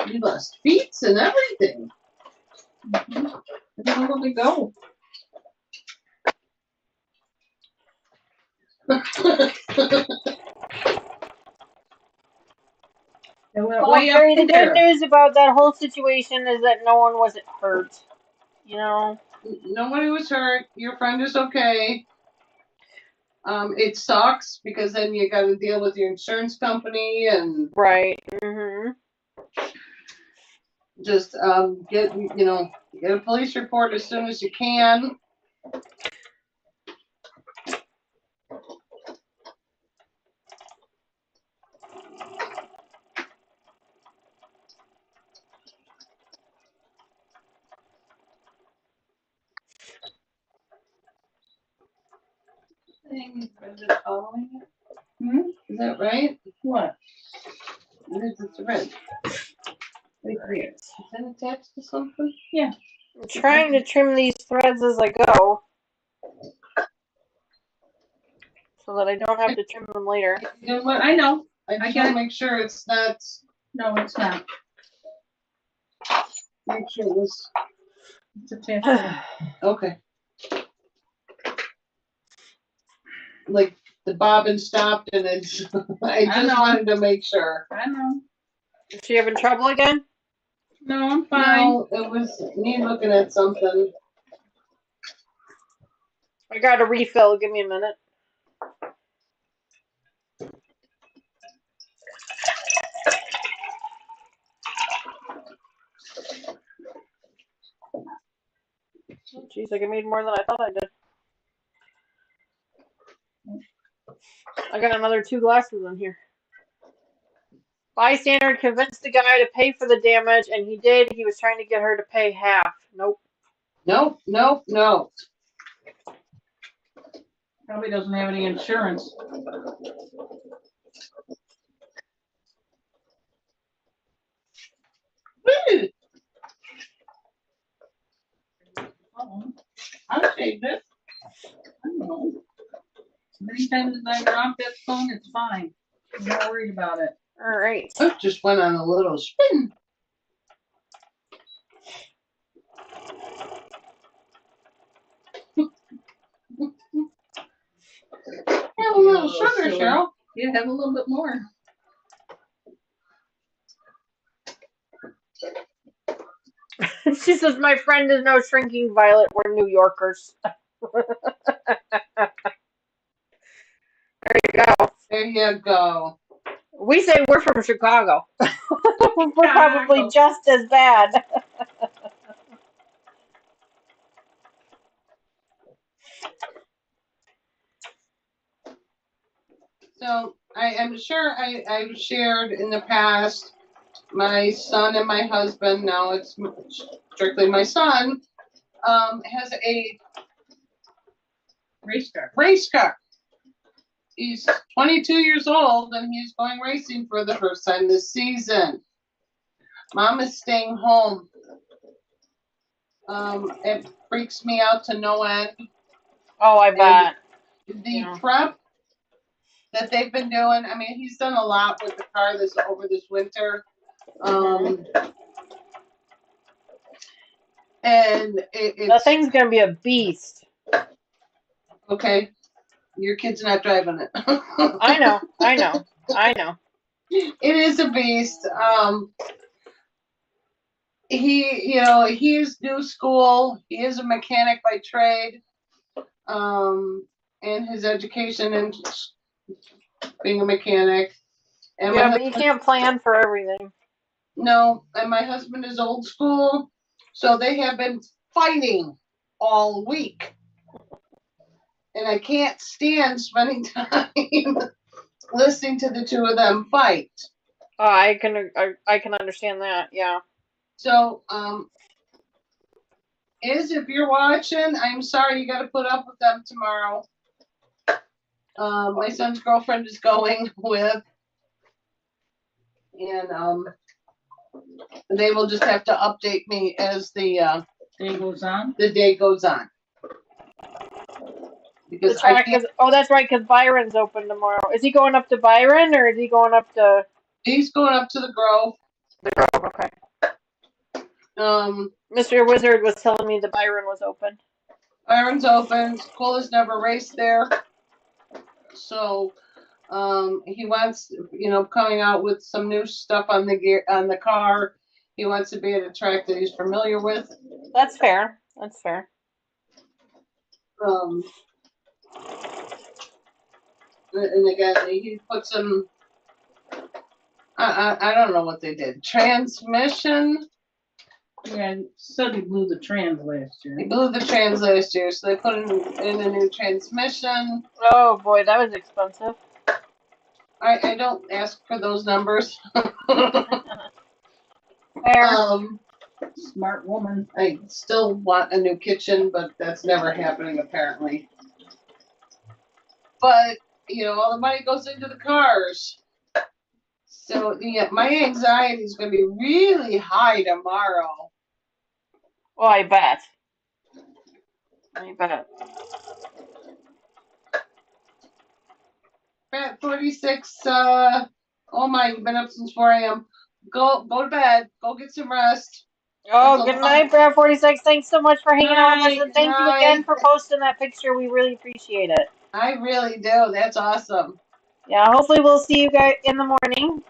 You lost feet and everything. I don't know where they go. They went Well, way up Carrie, the there. good news about that whole situation is that no one was hurt. You know? Nobody was hurt. Your friend is okay. It sucks because then you got to deal with your insurance company and Right. Mm-hmm. just get a police report as soon as you can. Is it following it? Is that right? What? Where's the thread? Right here. Is that attached to something? Yeah. I'm trying to trim these threads as I go, so that I don't have to trim them later. You know what? I know. I just want to make sure it's not. No, it's not. Make sure it was. It's attached. Okay. Like the bobbin stopped and it's. I just know. wanted to make sure. I know. Is she having trouble again? No, I'm fine. No, it was me looking at something. I got a refill. Give me a minute. Oh, geez, I made more than I thought I did. I got another 2 glasses in here. Bystander convinced the guy to pay for the damage, and he did. He was trying to get her to pay half. Nope. Nope. Probably doesn't have any insurance. Woo! Uh-oh. I'll save it. I don't know. Many times as I drop that phone, it's fine. I'm not worried about it. All right. Oh, just went on a little spin. Have a little sugar, Cheryl. Yeah, have a little bit more. She says, my friend is no shrinking violet. We're New Yorkers. There you go. There you go. We say we're from Chicago. We're probably just as bad. So I am sure I've shared in the past, my son and my husband, now it's strictly my son, has a race car. He's 22 years old and he's going racing for the first time this season. Mom is staying home. It freaks me out to no end. Oh, I bet. The prep that they've been doing, I mean, he's done a lot with the car over this winter. And that thing's going to be a beast. Okay. Your kid's not driving it. I know. It is a beast. He is new school. He is a mechanic by trade. And his education and being a mechanic. And Yeah, my but you can't plan for everything. no, and my husband is old school, so they have been fighting all week. And I can't stand spending time listening to the two of them fight. Oh, I can understand that. Yeah. So, if you're watching, I'm sorry you got to put up with them tomorrow. My son's girlfriend is going with, and they will just have to update me as the Day goes on. day goes on. Because That's right. That's right. Because Byron's open tomorrow. Is he going up to Byron or is he going up to? he's going up to the Grove. Okay. Um, Mr. Wizard was telling me the Byron was open. Byron's open. Coola's never raced there, so he wants, coming out with some new stuff on the gear on the car. He wants to be at a track that he's familiar with. That's fair. That's fair. And again, he put some. I don't know what they did. Transmission. Yeah, said he blew the trans last year. He blew the trans last year, so they put in a new transmission. Oh boy, that was expensive. I don't ask for those numbers. Fair. Smart woman. I still want a new kitchen, but that's never happening apparently. But all the money goes into the cars. So my anxiety is going to be really high tomorrow. Oh, I bet. I bet. At 46, oh my, you've been up since 4 a.m. Go to bed. Go get some rest. Oh, good night, Brad 46. Thanks so much for hanging out with us, and thank you again for posting that picture. We really appreciate it. I really do. That's awesome. Yeah, hopefully we'll see you guys in the morning.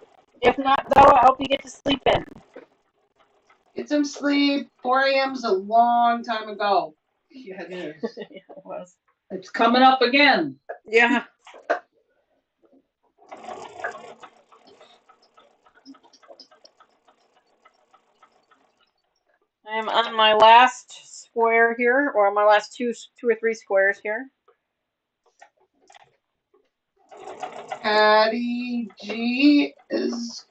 If not, though, I hope you get to sleep in. Get some sleep. 4 a.m.'s a long time ago. Yeah, it is. Yeah, it was. It's coming up again. Yeah. I'm on my last square here, or my last two or three squares here. Patty G is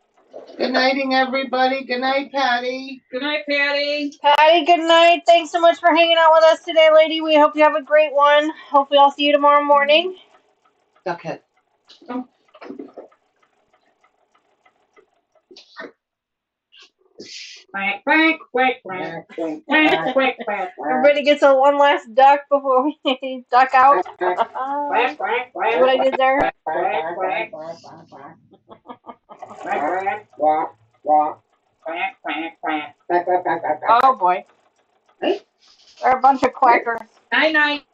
good nighting everybody. Good night, Patty. Good night, Patty. Patty, good night. Thanks so much for hanging out with us today, lady. We hope you have a great one. Hopefully I'll see you tomorrow morning. Okay. Quack, quack, quack, quack, quack, quack, quack, quack. Everybody gets a one last duck before we duck out. Quack, quack, quack. See what I did there? Quack, quack, quack, quack, quack. Oh boy. They're a bunch of quackers. Night, night.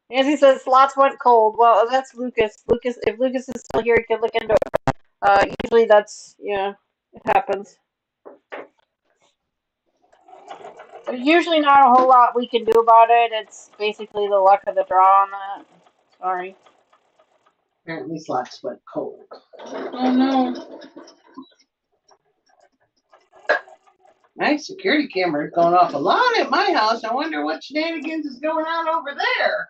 Nancy says slots went cold. Well, that's Lucas. If Lucas is still here, he could look into it. Usually that's, it happens. There's usually not a whole lot we can do about it. It's basically the luck of the draw on that. Sorry. Apparently slots went cold. Oh no. My security camera is going off a lot at my house. I wonder what shenanigans is going on over there.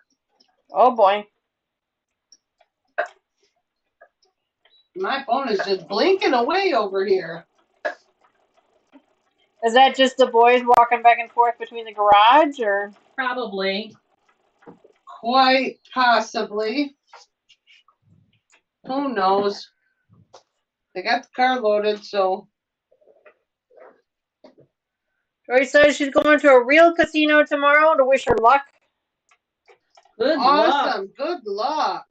Oh boy. My phone is just blinking away over here. Is that just the boys walking back and forth between the garage, or? Probably. Quite possibly. Who knows? They got the car loaded, so. Joy says she's going to a real casino tomorrow to wish her luck. Good Awesome. luck. Good luck.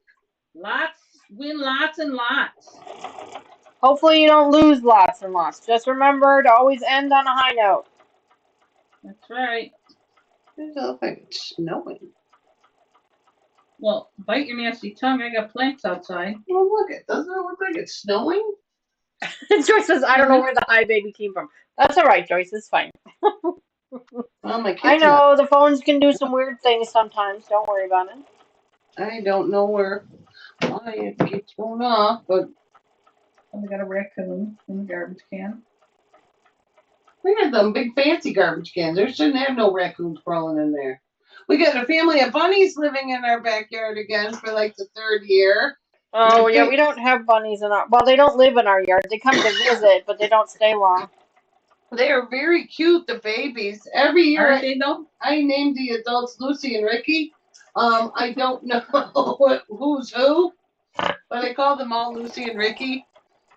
Win lots and lots. Hopefully you don't lose lots and lots. Just remember to always end on a high note. That's right. It doesn't look like it's snowing. Well, bite your nasty tongue. I got planks outside. Well, look, doesn't it look like it's snowing? Joyce says, I don't know where the high baby came from. That's all right, Joyce. It's fine. Well, my I kid's not. know the phones can do some weird things sometimes. Don't worry about it. I don't know why it keeps going off, but We got a raccoon in the garbage can. we had them big fancy garbage cans. There shouldn't have no raccoons crawling in there. We got a family of bunnies living in our backyard again for like the third year. Oh yeah, we don't have bunnies in our. Well, they don't live in our yard. They come to visit, but they don't stay long. They are very cute, the babies. Every year Aren't they though? I named the adults Lucy and Ricky. I don't know who's who, but I call them all Lucy and Ricky.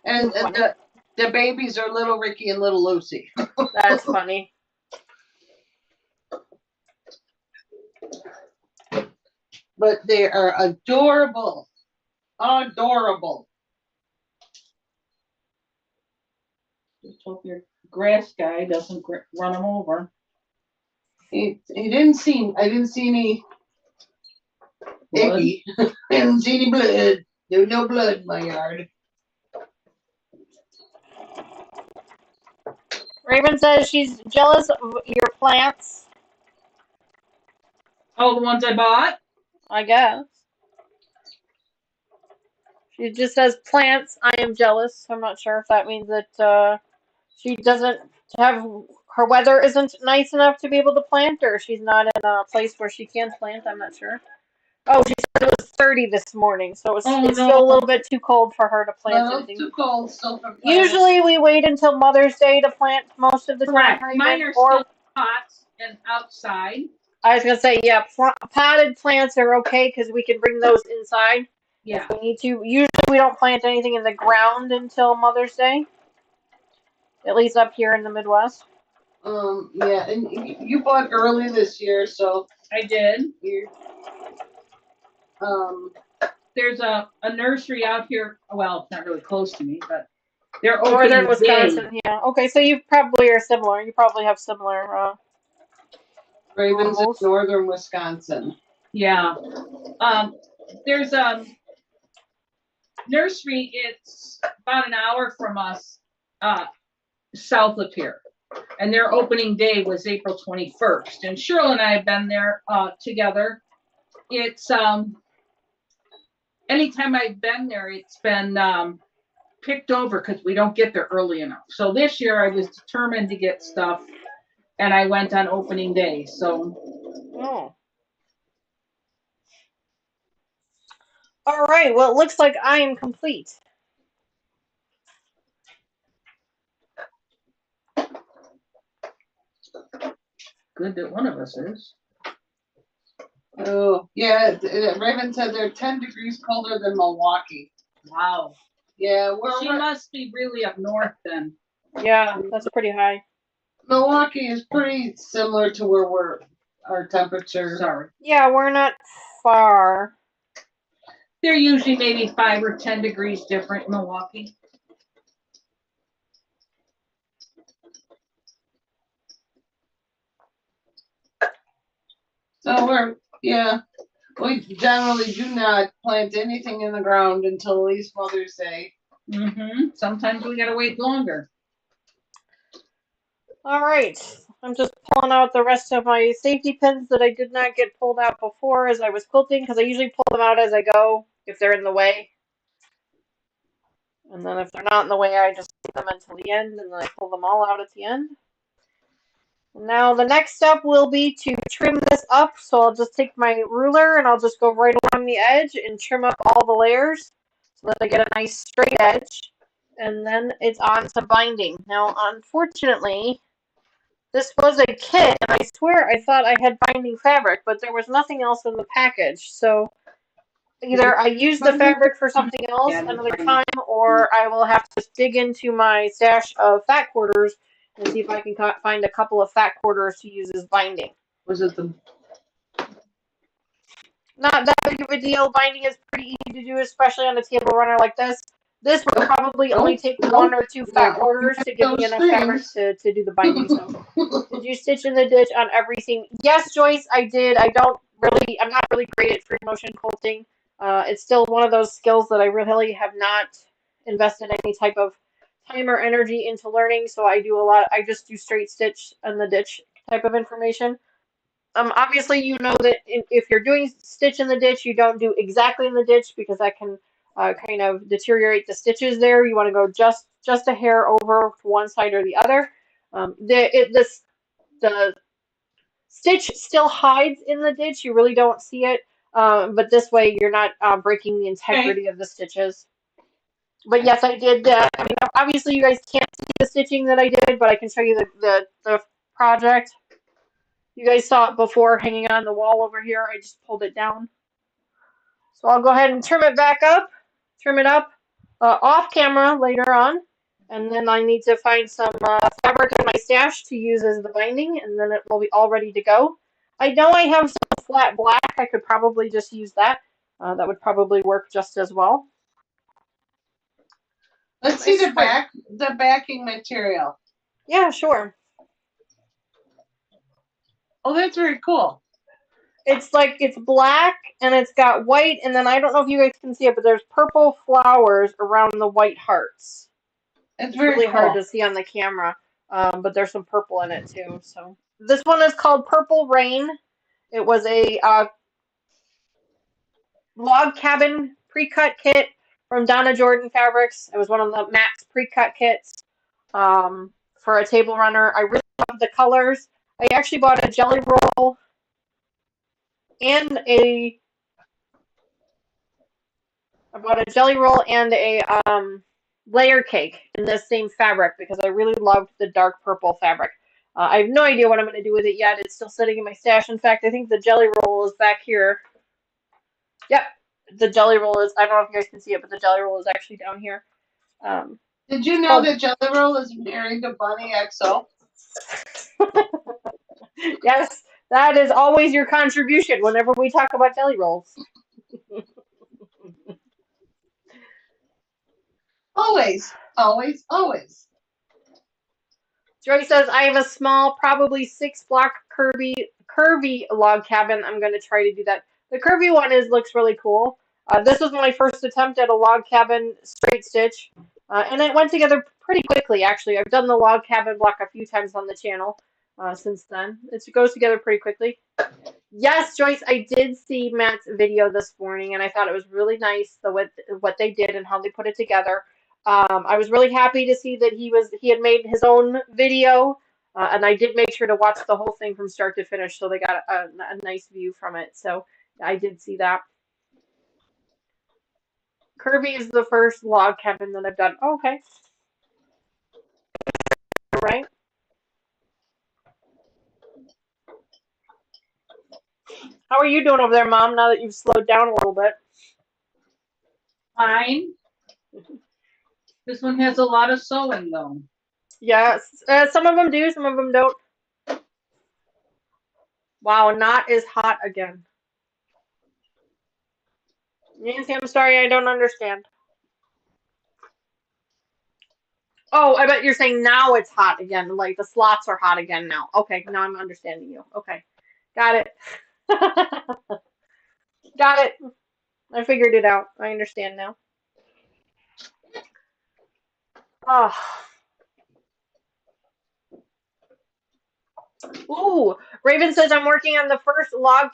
And the babies are little Ricky and little Lucy. That's funny. But they are adorable. Adorable. Just hope your grass guy doesn't run them over. He didn't see. I didn't see any Blood? icky. I didn't see any blood. There was no blood in my yard. Raven says she's jealous of your plants. Oh, the ones I bought? I guess. She just says plants. I am jealous. I'm not sure if that means that she doesn't have her weather isn't nice enough to be able to plant, or she's not in a place where she can plant. I'm not sure. Oh, she said it was 30 this morning, so it's still a little bit too cold for her to plant No, anything. too cold still for plants. Usually we wait until Mother's Day to plant most of the Correct. time. Mine are still pots and outside. I was gonna say, yeah, potted plants are okay because we can bring those inside Yeah. if we need to. Usually we don't plant anything in the ground until Mother's Day, at least up here in the Midwest. Yeah, and you bought early this year, so I did. you're, There's a nursery out here. Well, it's not really close to me, but they're Northern opening Wisconsin, day. yeah. Okay, so you probably are similar. You probably have similar Ravens in rules. northern Wisconsin. Yeah. There's a nursery. It's about an hour from us, south of here. And their opening day was April 21st. And Cheryl and I have been there together. It's anytime I've been there, it's been picked over because we don't get there early enough. So this year I was determined to get stuff, and I went on opening day. So. Oh. All right. Well, it looks like I am complete. Good that one of us is. Oh, yeah. Raven said they're 10 degrees colder than Milwaukee. Wow. Yeah, She must be really up north then. Yeah, that's pretty high. Milwaukee is pretty similar to where our temperature. Sorry. Yeah, we're not far. They're usually maybe 5 or 10 degrees different in Milwaukee. So we generally do not plant anything in the ground until at least Mother's Day. Sometimes we gotta wait longer. All right. I'm just pulling out the rest of my safety pins that I did not get pulled out before as I was quilting, because I usually pull them out as I go if they're in the way. And then if they're not in the way, I just leave them until the end, and then I pull them all out at the end. Now the next step will be to trim this up, so I'll just take my ruler and I'll just go right along the edge and trim up all the layers so that I get a nice straight edge. And then it's on to binding. Now, unfortunately, this was a kit, and I swear I thought I had binding fabric, but there was nothing else in the package. So either I use the fabric for something else another time, or I will have to dig into my stash of fat quarters and see if I can find a couple of fat quarters to use as binding. Was it the? Not that big of a deal. Binding is pretty easy to do, especially on a table runner like this. This would probably only take 1 or 2 fat quarters to give me enough fabric to do the binding. So, did you stitch in the ditch on everything? Yes, Joyce, I did. I'm not really great at free motion quilting. It's still one of those skills that I really have not invested any type of time or energy into learning. So I just do straight stitch in the ditch type of information. Obviously, you know that if you're doing stitch in the ditch, you don't do exactly in the ditch because that can kind of deteriorate the stitches there. You want to go just a hair over to one side or the other. The stitch still hides in the ditch. You really don't see it, but this way you're not breaking the integrity of the stitches. But yes, I did. I mean, obviously, you guys can't see the stitching that I did, but I can show you the project. You guys saw it before hanging on the wall over here. I just pulled it down. So I'll go ahead and trim it back up, trim it up off camera later on. And then I need to find some fabric in my stash to use as the binding, and then it will be all ready to go. I know I have some flat black. I could probably just use that. That would probably work just as well. Let's see the backing material. Yeah, sure. Oh, that's very cool. It's black and it's got white, and then I don't know if you guys can see it, but there's purple flowers around the white hearts. It's very really cool. hard to see on the camera, but there's some purple in it too. So this one is called Purple Rain. It was a log cabin pre-cut kit from Donna Jordan Fabrics. It was one of the Matt's pre-cut kits for a table runner. I really love the colors. I actually bought a jelly roll and a layer cake in this same fabric because I really loved the dark purple fabric. I have no idea what I'm going to do with it yet. It's still sitting in my stash. In fact, I think the jelly roll is back here. Yep, the jelly roll is, I don't know if you guys can see it, but the jelly roll is actually down here. Did you know that Jelly Roll is married to Bunny XO? Yes, that is always your contribution whenever we talk about jelly rolls. Always, always, always. Joy says, I have a small, probably 6-block curvy log cabin. I'm going to try to do that. The curvy one looks really cool. This was my first attempt at a log cabin straight stitch, and it went together pretty quickly, actually. I've done the log cabin block a few times on the channel since then. It goes together pretty quickly. Yes, Joyce, I did see Matt's video this morning, and I thought it was really nice what they did and how they put it together. I was really happy to see that he had made his own video, and I did make sure to watch the whole thing from start to finish, so they got a nice view from it. So I did see that. Kirby is the first log cabin that I've done. Oh, okay. All right. How are you doing over there, Mom, now that you've slowed down a little bit? Fine. This one has a lot of sewing, though. Yes. Some of them do, some of them don't. Wow, not as hot again. Nancy, I'm sorry, I don't understand. Oh, I bet you're saying now it's hot again. Like the slots are hot again now. Okay, now I'm understanding you. Okay. Got it. Got it. I figured it out. I understand now. Oh. Ooh, Raven says I'm working on my first log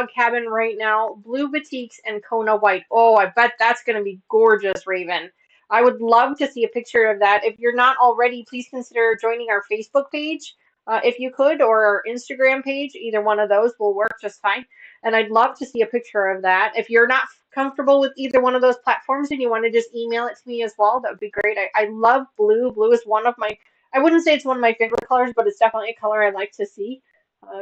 cabin right now. Blue batiks and Kona white. Oh, I bet that's going to be gorgeous, Raven. I would love to see a picture of that. If you're not already, please consider joining our Facebook page, if you could, or our Instagram page. Either one of those will work just fine. And I'd love to see a picture of that. If you're not comfortable with either one of those platforms and you want to just email it to me as well, that would be great. I love blue. Blue is one of my, I wouldn't say it's one of my favorite colors, but it's definitely a color I like to see.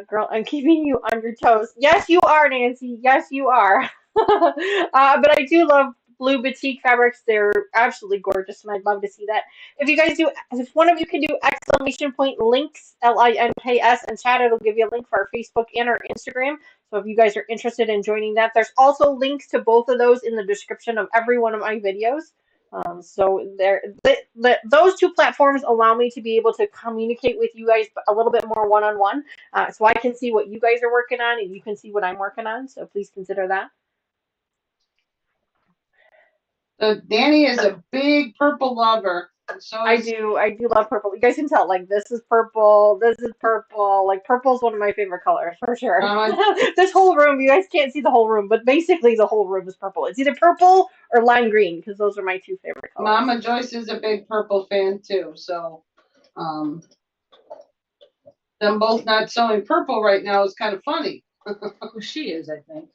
Girl, I'm keeping you on your toes. Yes, you are, Nancy. Yes, you are. But I do love blue batik fabrics. They're absolutely gorgeous, and I'd love to see that. If one of you can do exclamation point links, LINKS, and chat, it'll give you a link for our Facebook and our Instagram. So if you guys are interested in joining that, there's also links to both of those in the description of every one of my videos. Those two platforms allow me to be able to communicate with you guys a little bit more one-on-one, so I can see what you guys are working on and you can see what I'm working on. So please consider that. So Dani is a big purple lover. So I do love purple. You guys can tell, like this is purple, this is purple. Like purple's one of my favorite colors for sure. Mama, This whole room, you guys can't see the whole room, but basically the whole room is purple. It's either purple or lime green because those are my two favorite colors. Mama Joyce is a big purple fan too. So, them both not sewing purple right now is kind of funny. Well, she is, I think.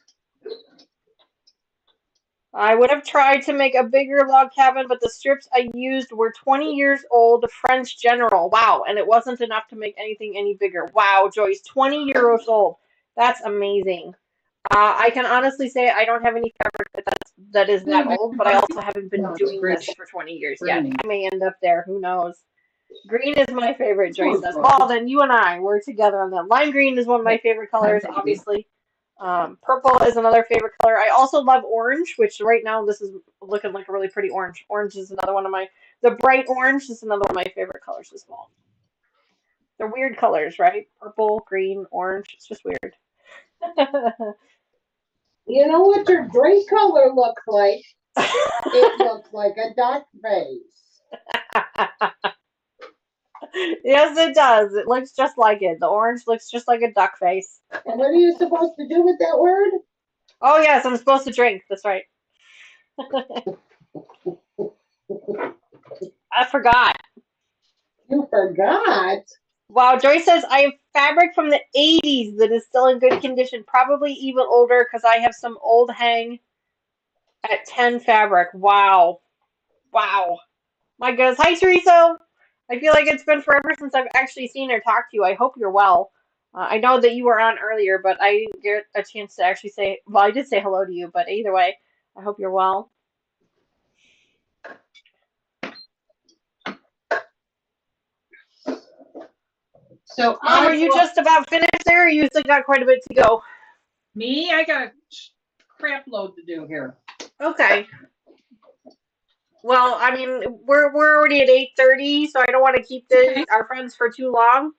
I would have tried to make a bigger log cabin, but the strips I used were 20 years old French General. Wow, and it wasn't enough to make anything any bigger. Wow, Joyce, 20 years old. That's amazing. I can honestly say I don't have any fabric that is that old, but I also haven't been No, it's doing green. this for 20 years yet. Green. I may end up there. Who knows? Green is my favorite, Joyce says. Well, then you and I, we're together on that. Lime green is one of my favorite colors, obviously. Purple is another favorite color. I also love orange, which right now this is looking like a really pretty orange. Orange is another one of the bright orange is another one of my favorite colors as well. They're weird colors, right? Purple, green, orange. It's just weird. You know what your gray color looks like? It looks like a duck face. Yes, it does. It looks just like it. The orange looks just like a duck face. And what are you supposed to do with that word? Oh, yes, I'm supposed to drink. That's right. I forgot. You forgot. Wow, Joyce says, I have fabric from the 80s that is still in good condition, probably even older because I have some old hang at 10 fabric. Wow. Wow. My goodness. Hi, Teresa. I feel like it's been forever since I've actually seen or talked to you. I hope you're well. I know that you were on earlier, but I didn't get a chance to actually say, well, I did say hello to you, but either way, I hope you're well. So Mom, are you just about finished there, or you still got quite a bit to go? Me, I got a crap load to do here. Okay. Well, I mean, we're already at 8:30, so I don't want to keep our friends for too long.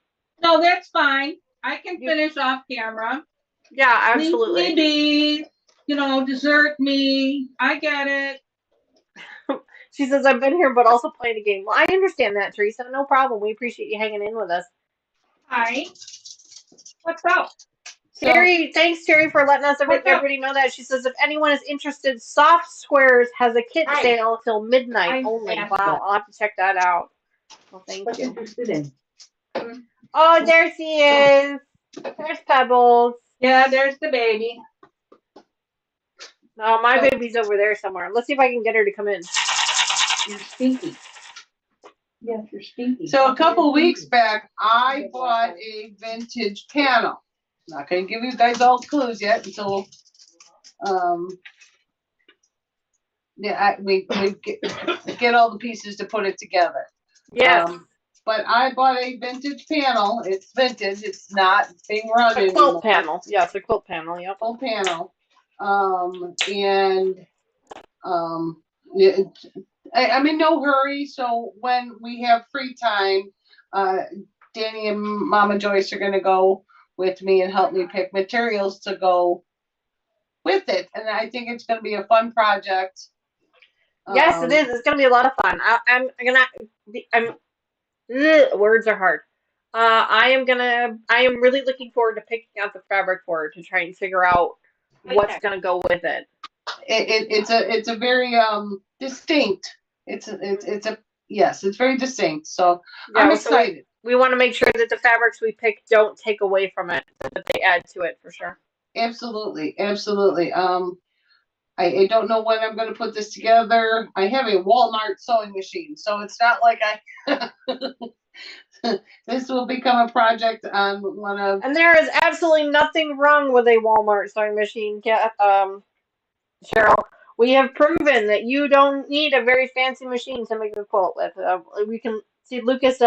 No, that's fine. I can finish off camera. Yeah, absolutely. Leave me be, desert me. I get it. She says, I've been here, but also playing a game. Well, I understand that, Teresa. No problem. We appreciate you hanging in with us. Hi. What's up? Terry, thanks, Terry, for letting us everybody know that. She says, if anyone is interested, Soft Squares has a kit sale till midnight only. Wow, I'll have to check that out. Well, thank you. Interested in? Oh, there she is. There's Pebbles. Yeah, there's the baby. No, my baby's over there somewhere. Let's see if I can get her to come in. You're stinky. Yes, you're stinky. So a couple weeks back, I bought a vintage panel. Not gonna give you guys all clues yet until we get all the pieces to put it together. Yeah. But I bought a vintage panel. It's vintage. It's not being run A quilt panel. Yeah, it's a quilt panel. Yep. Full panel. I'm in no hurry, so when we have free time, Dani and Mama Joyce are going to go with me and help me pick materials to go with it. And I think it's going to be a fun project. Yes, it is. It's going to be a lot of fun. Words are hard. I am really looking forward to picking out the fabric for it to try and figure out what's going to go with it. It's a very distinct. It's very distinct. So yeah, I'm excited. We want to make sure that the fabrics we pick don't take away from it, that they add to it for sure. Absolutely. I don't know when I'm going to put this together. I have a Walmart sewing machine, so it's not like this will become a project on one of. And there is absolutely nothing wrong with a Walmart sewing machine, Cheryl. We have proven that you don't need a very fancy machine to make a quilt with. We can see Lucas.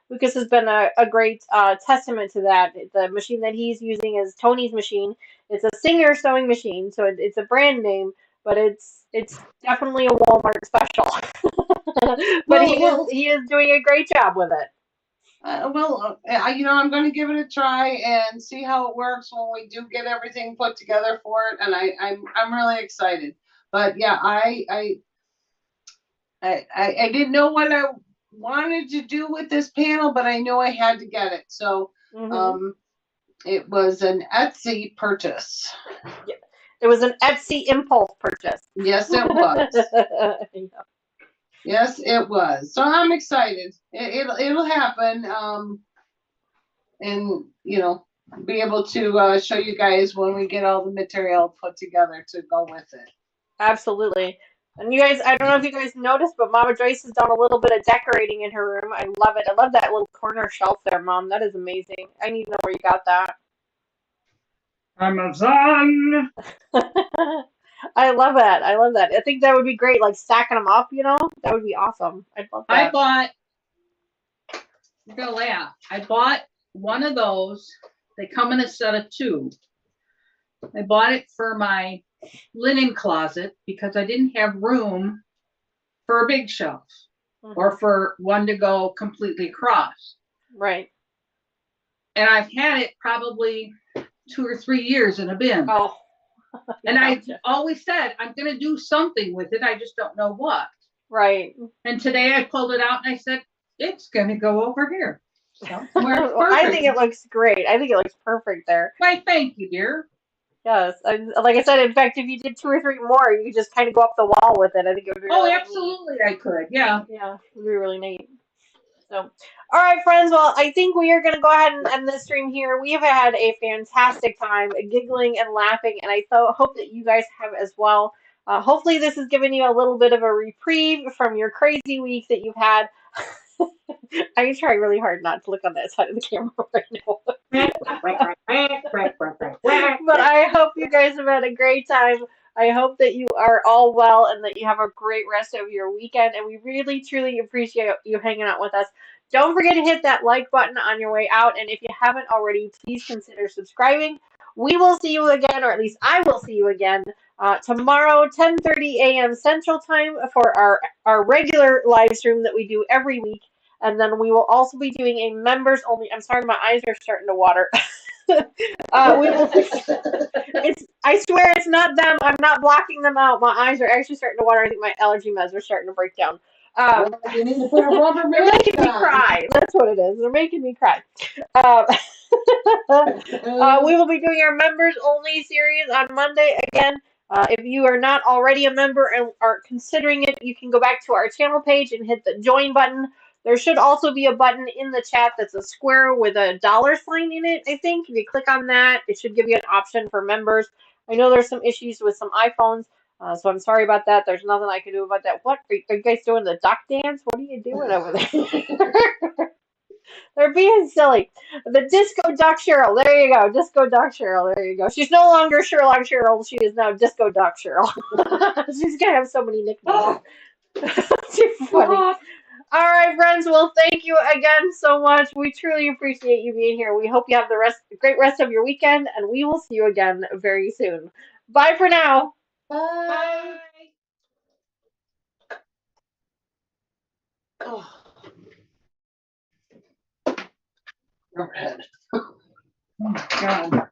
Lucas has been a great testament to that. The machine that he's using is Tony's machine. It's a Singer sewing machine, so it's a brand name, but it's definitely a Walmart special. But he is doing a great job with it. I'm going to give it a try and see how it works when we do get everything put together for it, and I'm really excited. But yeah, I didn't know what wanted to do with this panel, but I know I had to get it. So it was an Etsy purchase. Yeah. It was an Etsy impulse purchase. Yes, it was. Yeah. Yes, it was. So I'm excited. It'll happen. And you know, be able to show you guys when we get all the material put together to go with it. Absolutely. And you guys, I don't know if you guys noticed, but Mama Joyce has done a little bit of decorating in her room. I love it. I love that little corner shelf there, Mom. That is amazing. I need to know where you got that. Amazon. I love that. I love that. I think that would be great, like stacking them up, you know? That would be awesome. I'd love that. You're gonna laugh. I bought one of those. They come in a set of 2. I bought it for my linen closet because I didn't have room for a big shelf or for one to go completely across. Right. And I've had it probably 2 or 3 years in a bin. Oh. And I always said, I'm going to do something with it. I just don't know what. Right. And today I pulled it out and I said, it's going to go over here. So I think it looks great. I think it looks perfect there. Why, thank you, dear. Yes. Like I said, in fact, if you did 2 or 3 more, you could just kind of go up the wall with it. I think it would be really absolutely neat. I could. Yeah. Yeah, it would be really neat. So, all right, friends. Well, I think we are going to go ahead and end this stream here. We have had a fantastic time giggling and laughing, and I hope that you guys have as well. Hopefully, this has given you a little bit of a reprieve from your crazy week that you've had. I'm trying really hard not to look on that side of the camera right now. But I hope you guys have had a great time. I hope that you are all well and that you have a great rest of your weekend. And we really, truly appreciate you hanging out with us. Don't forget to hit that like button on your way out. And if you haven't already, please consider subscribing. We will see you again, or at least I will see you again tomorrow, 10:30 a.m. Central Time for our regular live stream that we do every week. And then we will also be doing a members only. I'm sorry, my eyes are starting to water. We will. I swear it's not them. I'm not blocking them out. My eyes are actually starting to water. I think my allergy meds are starting to break down. You need to put a rubber They're band making me on. cry. That's what it is. They're making me cry. We will be doing our members only series on Monday again. If you are not already a member and are considering it, you can go back to our channel page and hit the join button. There should also be a button in the chat that's a square with a $sign in it, I think. If you click on that, it should give you an option for members. I know there's some issues with some iPhones, so I'm sorry about that. There's nothing I can do about that. What? Are you guys doing the duck dance? What are you doing over there? They're being silly. The Disco Duck Cheryl. There you go. Disco Duck Cheryl. There you go. She's no longer Sherlock Cheryl. She is now Disco Duck Cheryl. She's going to have so many nicknames. Too funny. All right, friends. Well, thank you again so much. We truly appreciate you being here. We hope you have great rest of your weekend, and we will see you again very soon. Bye for now. Bye. Oh. Go ahead. Oh, God.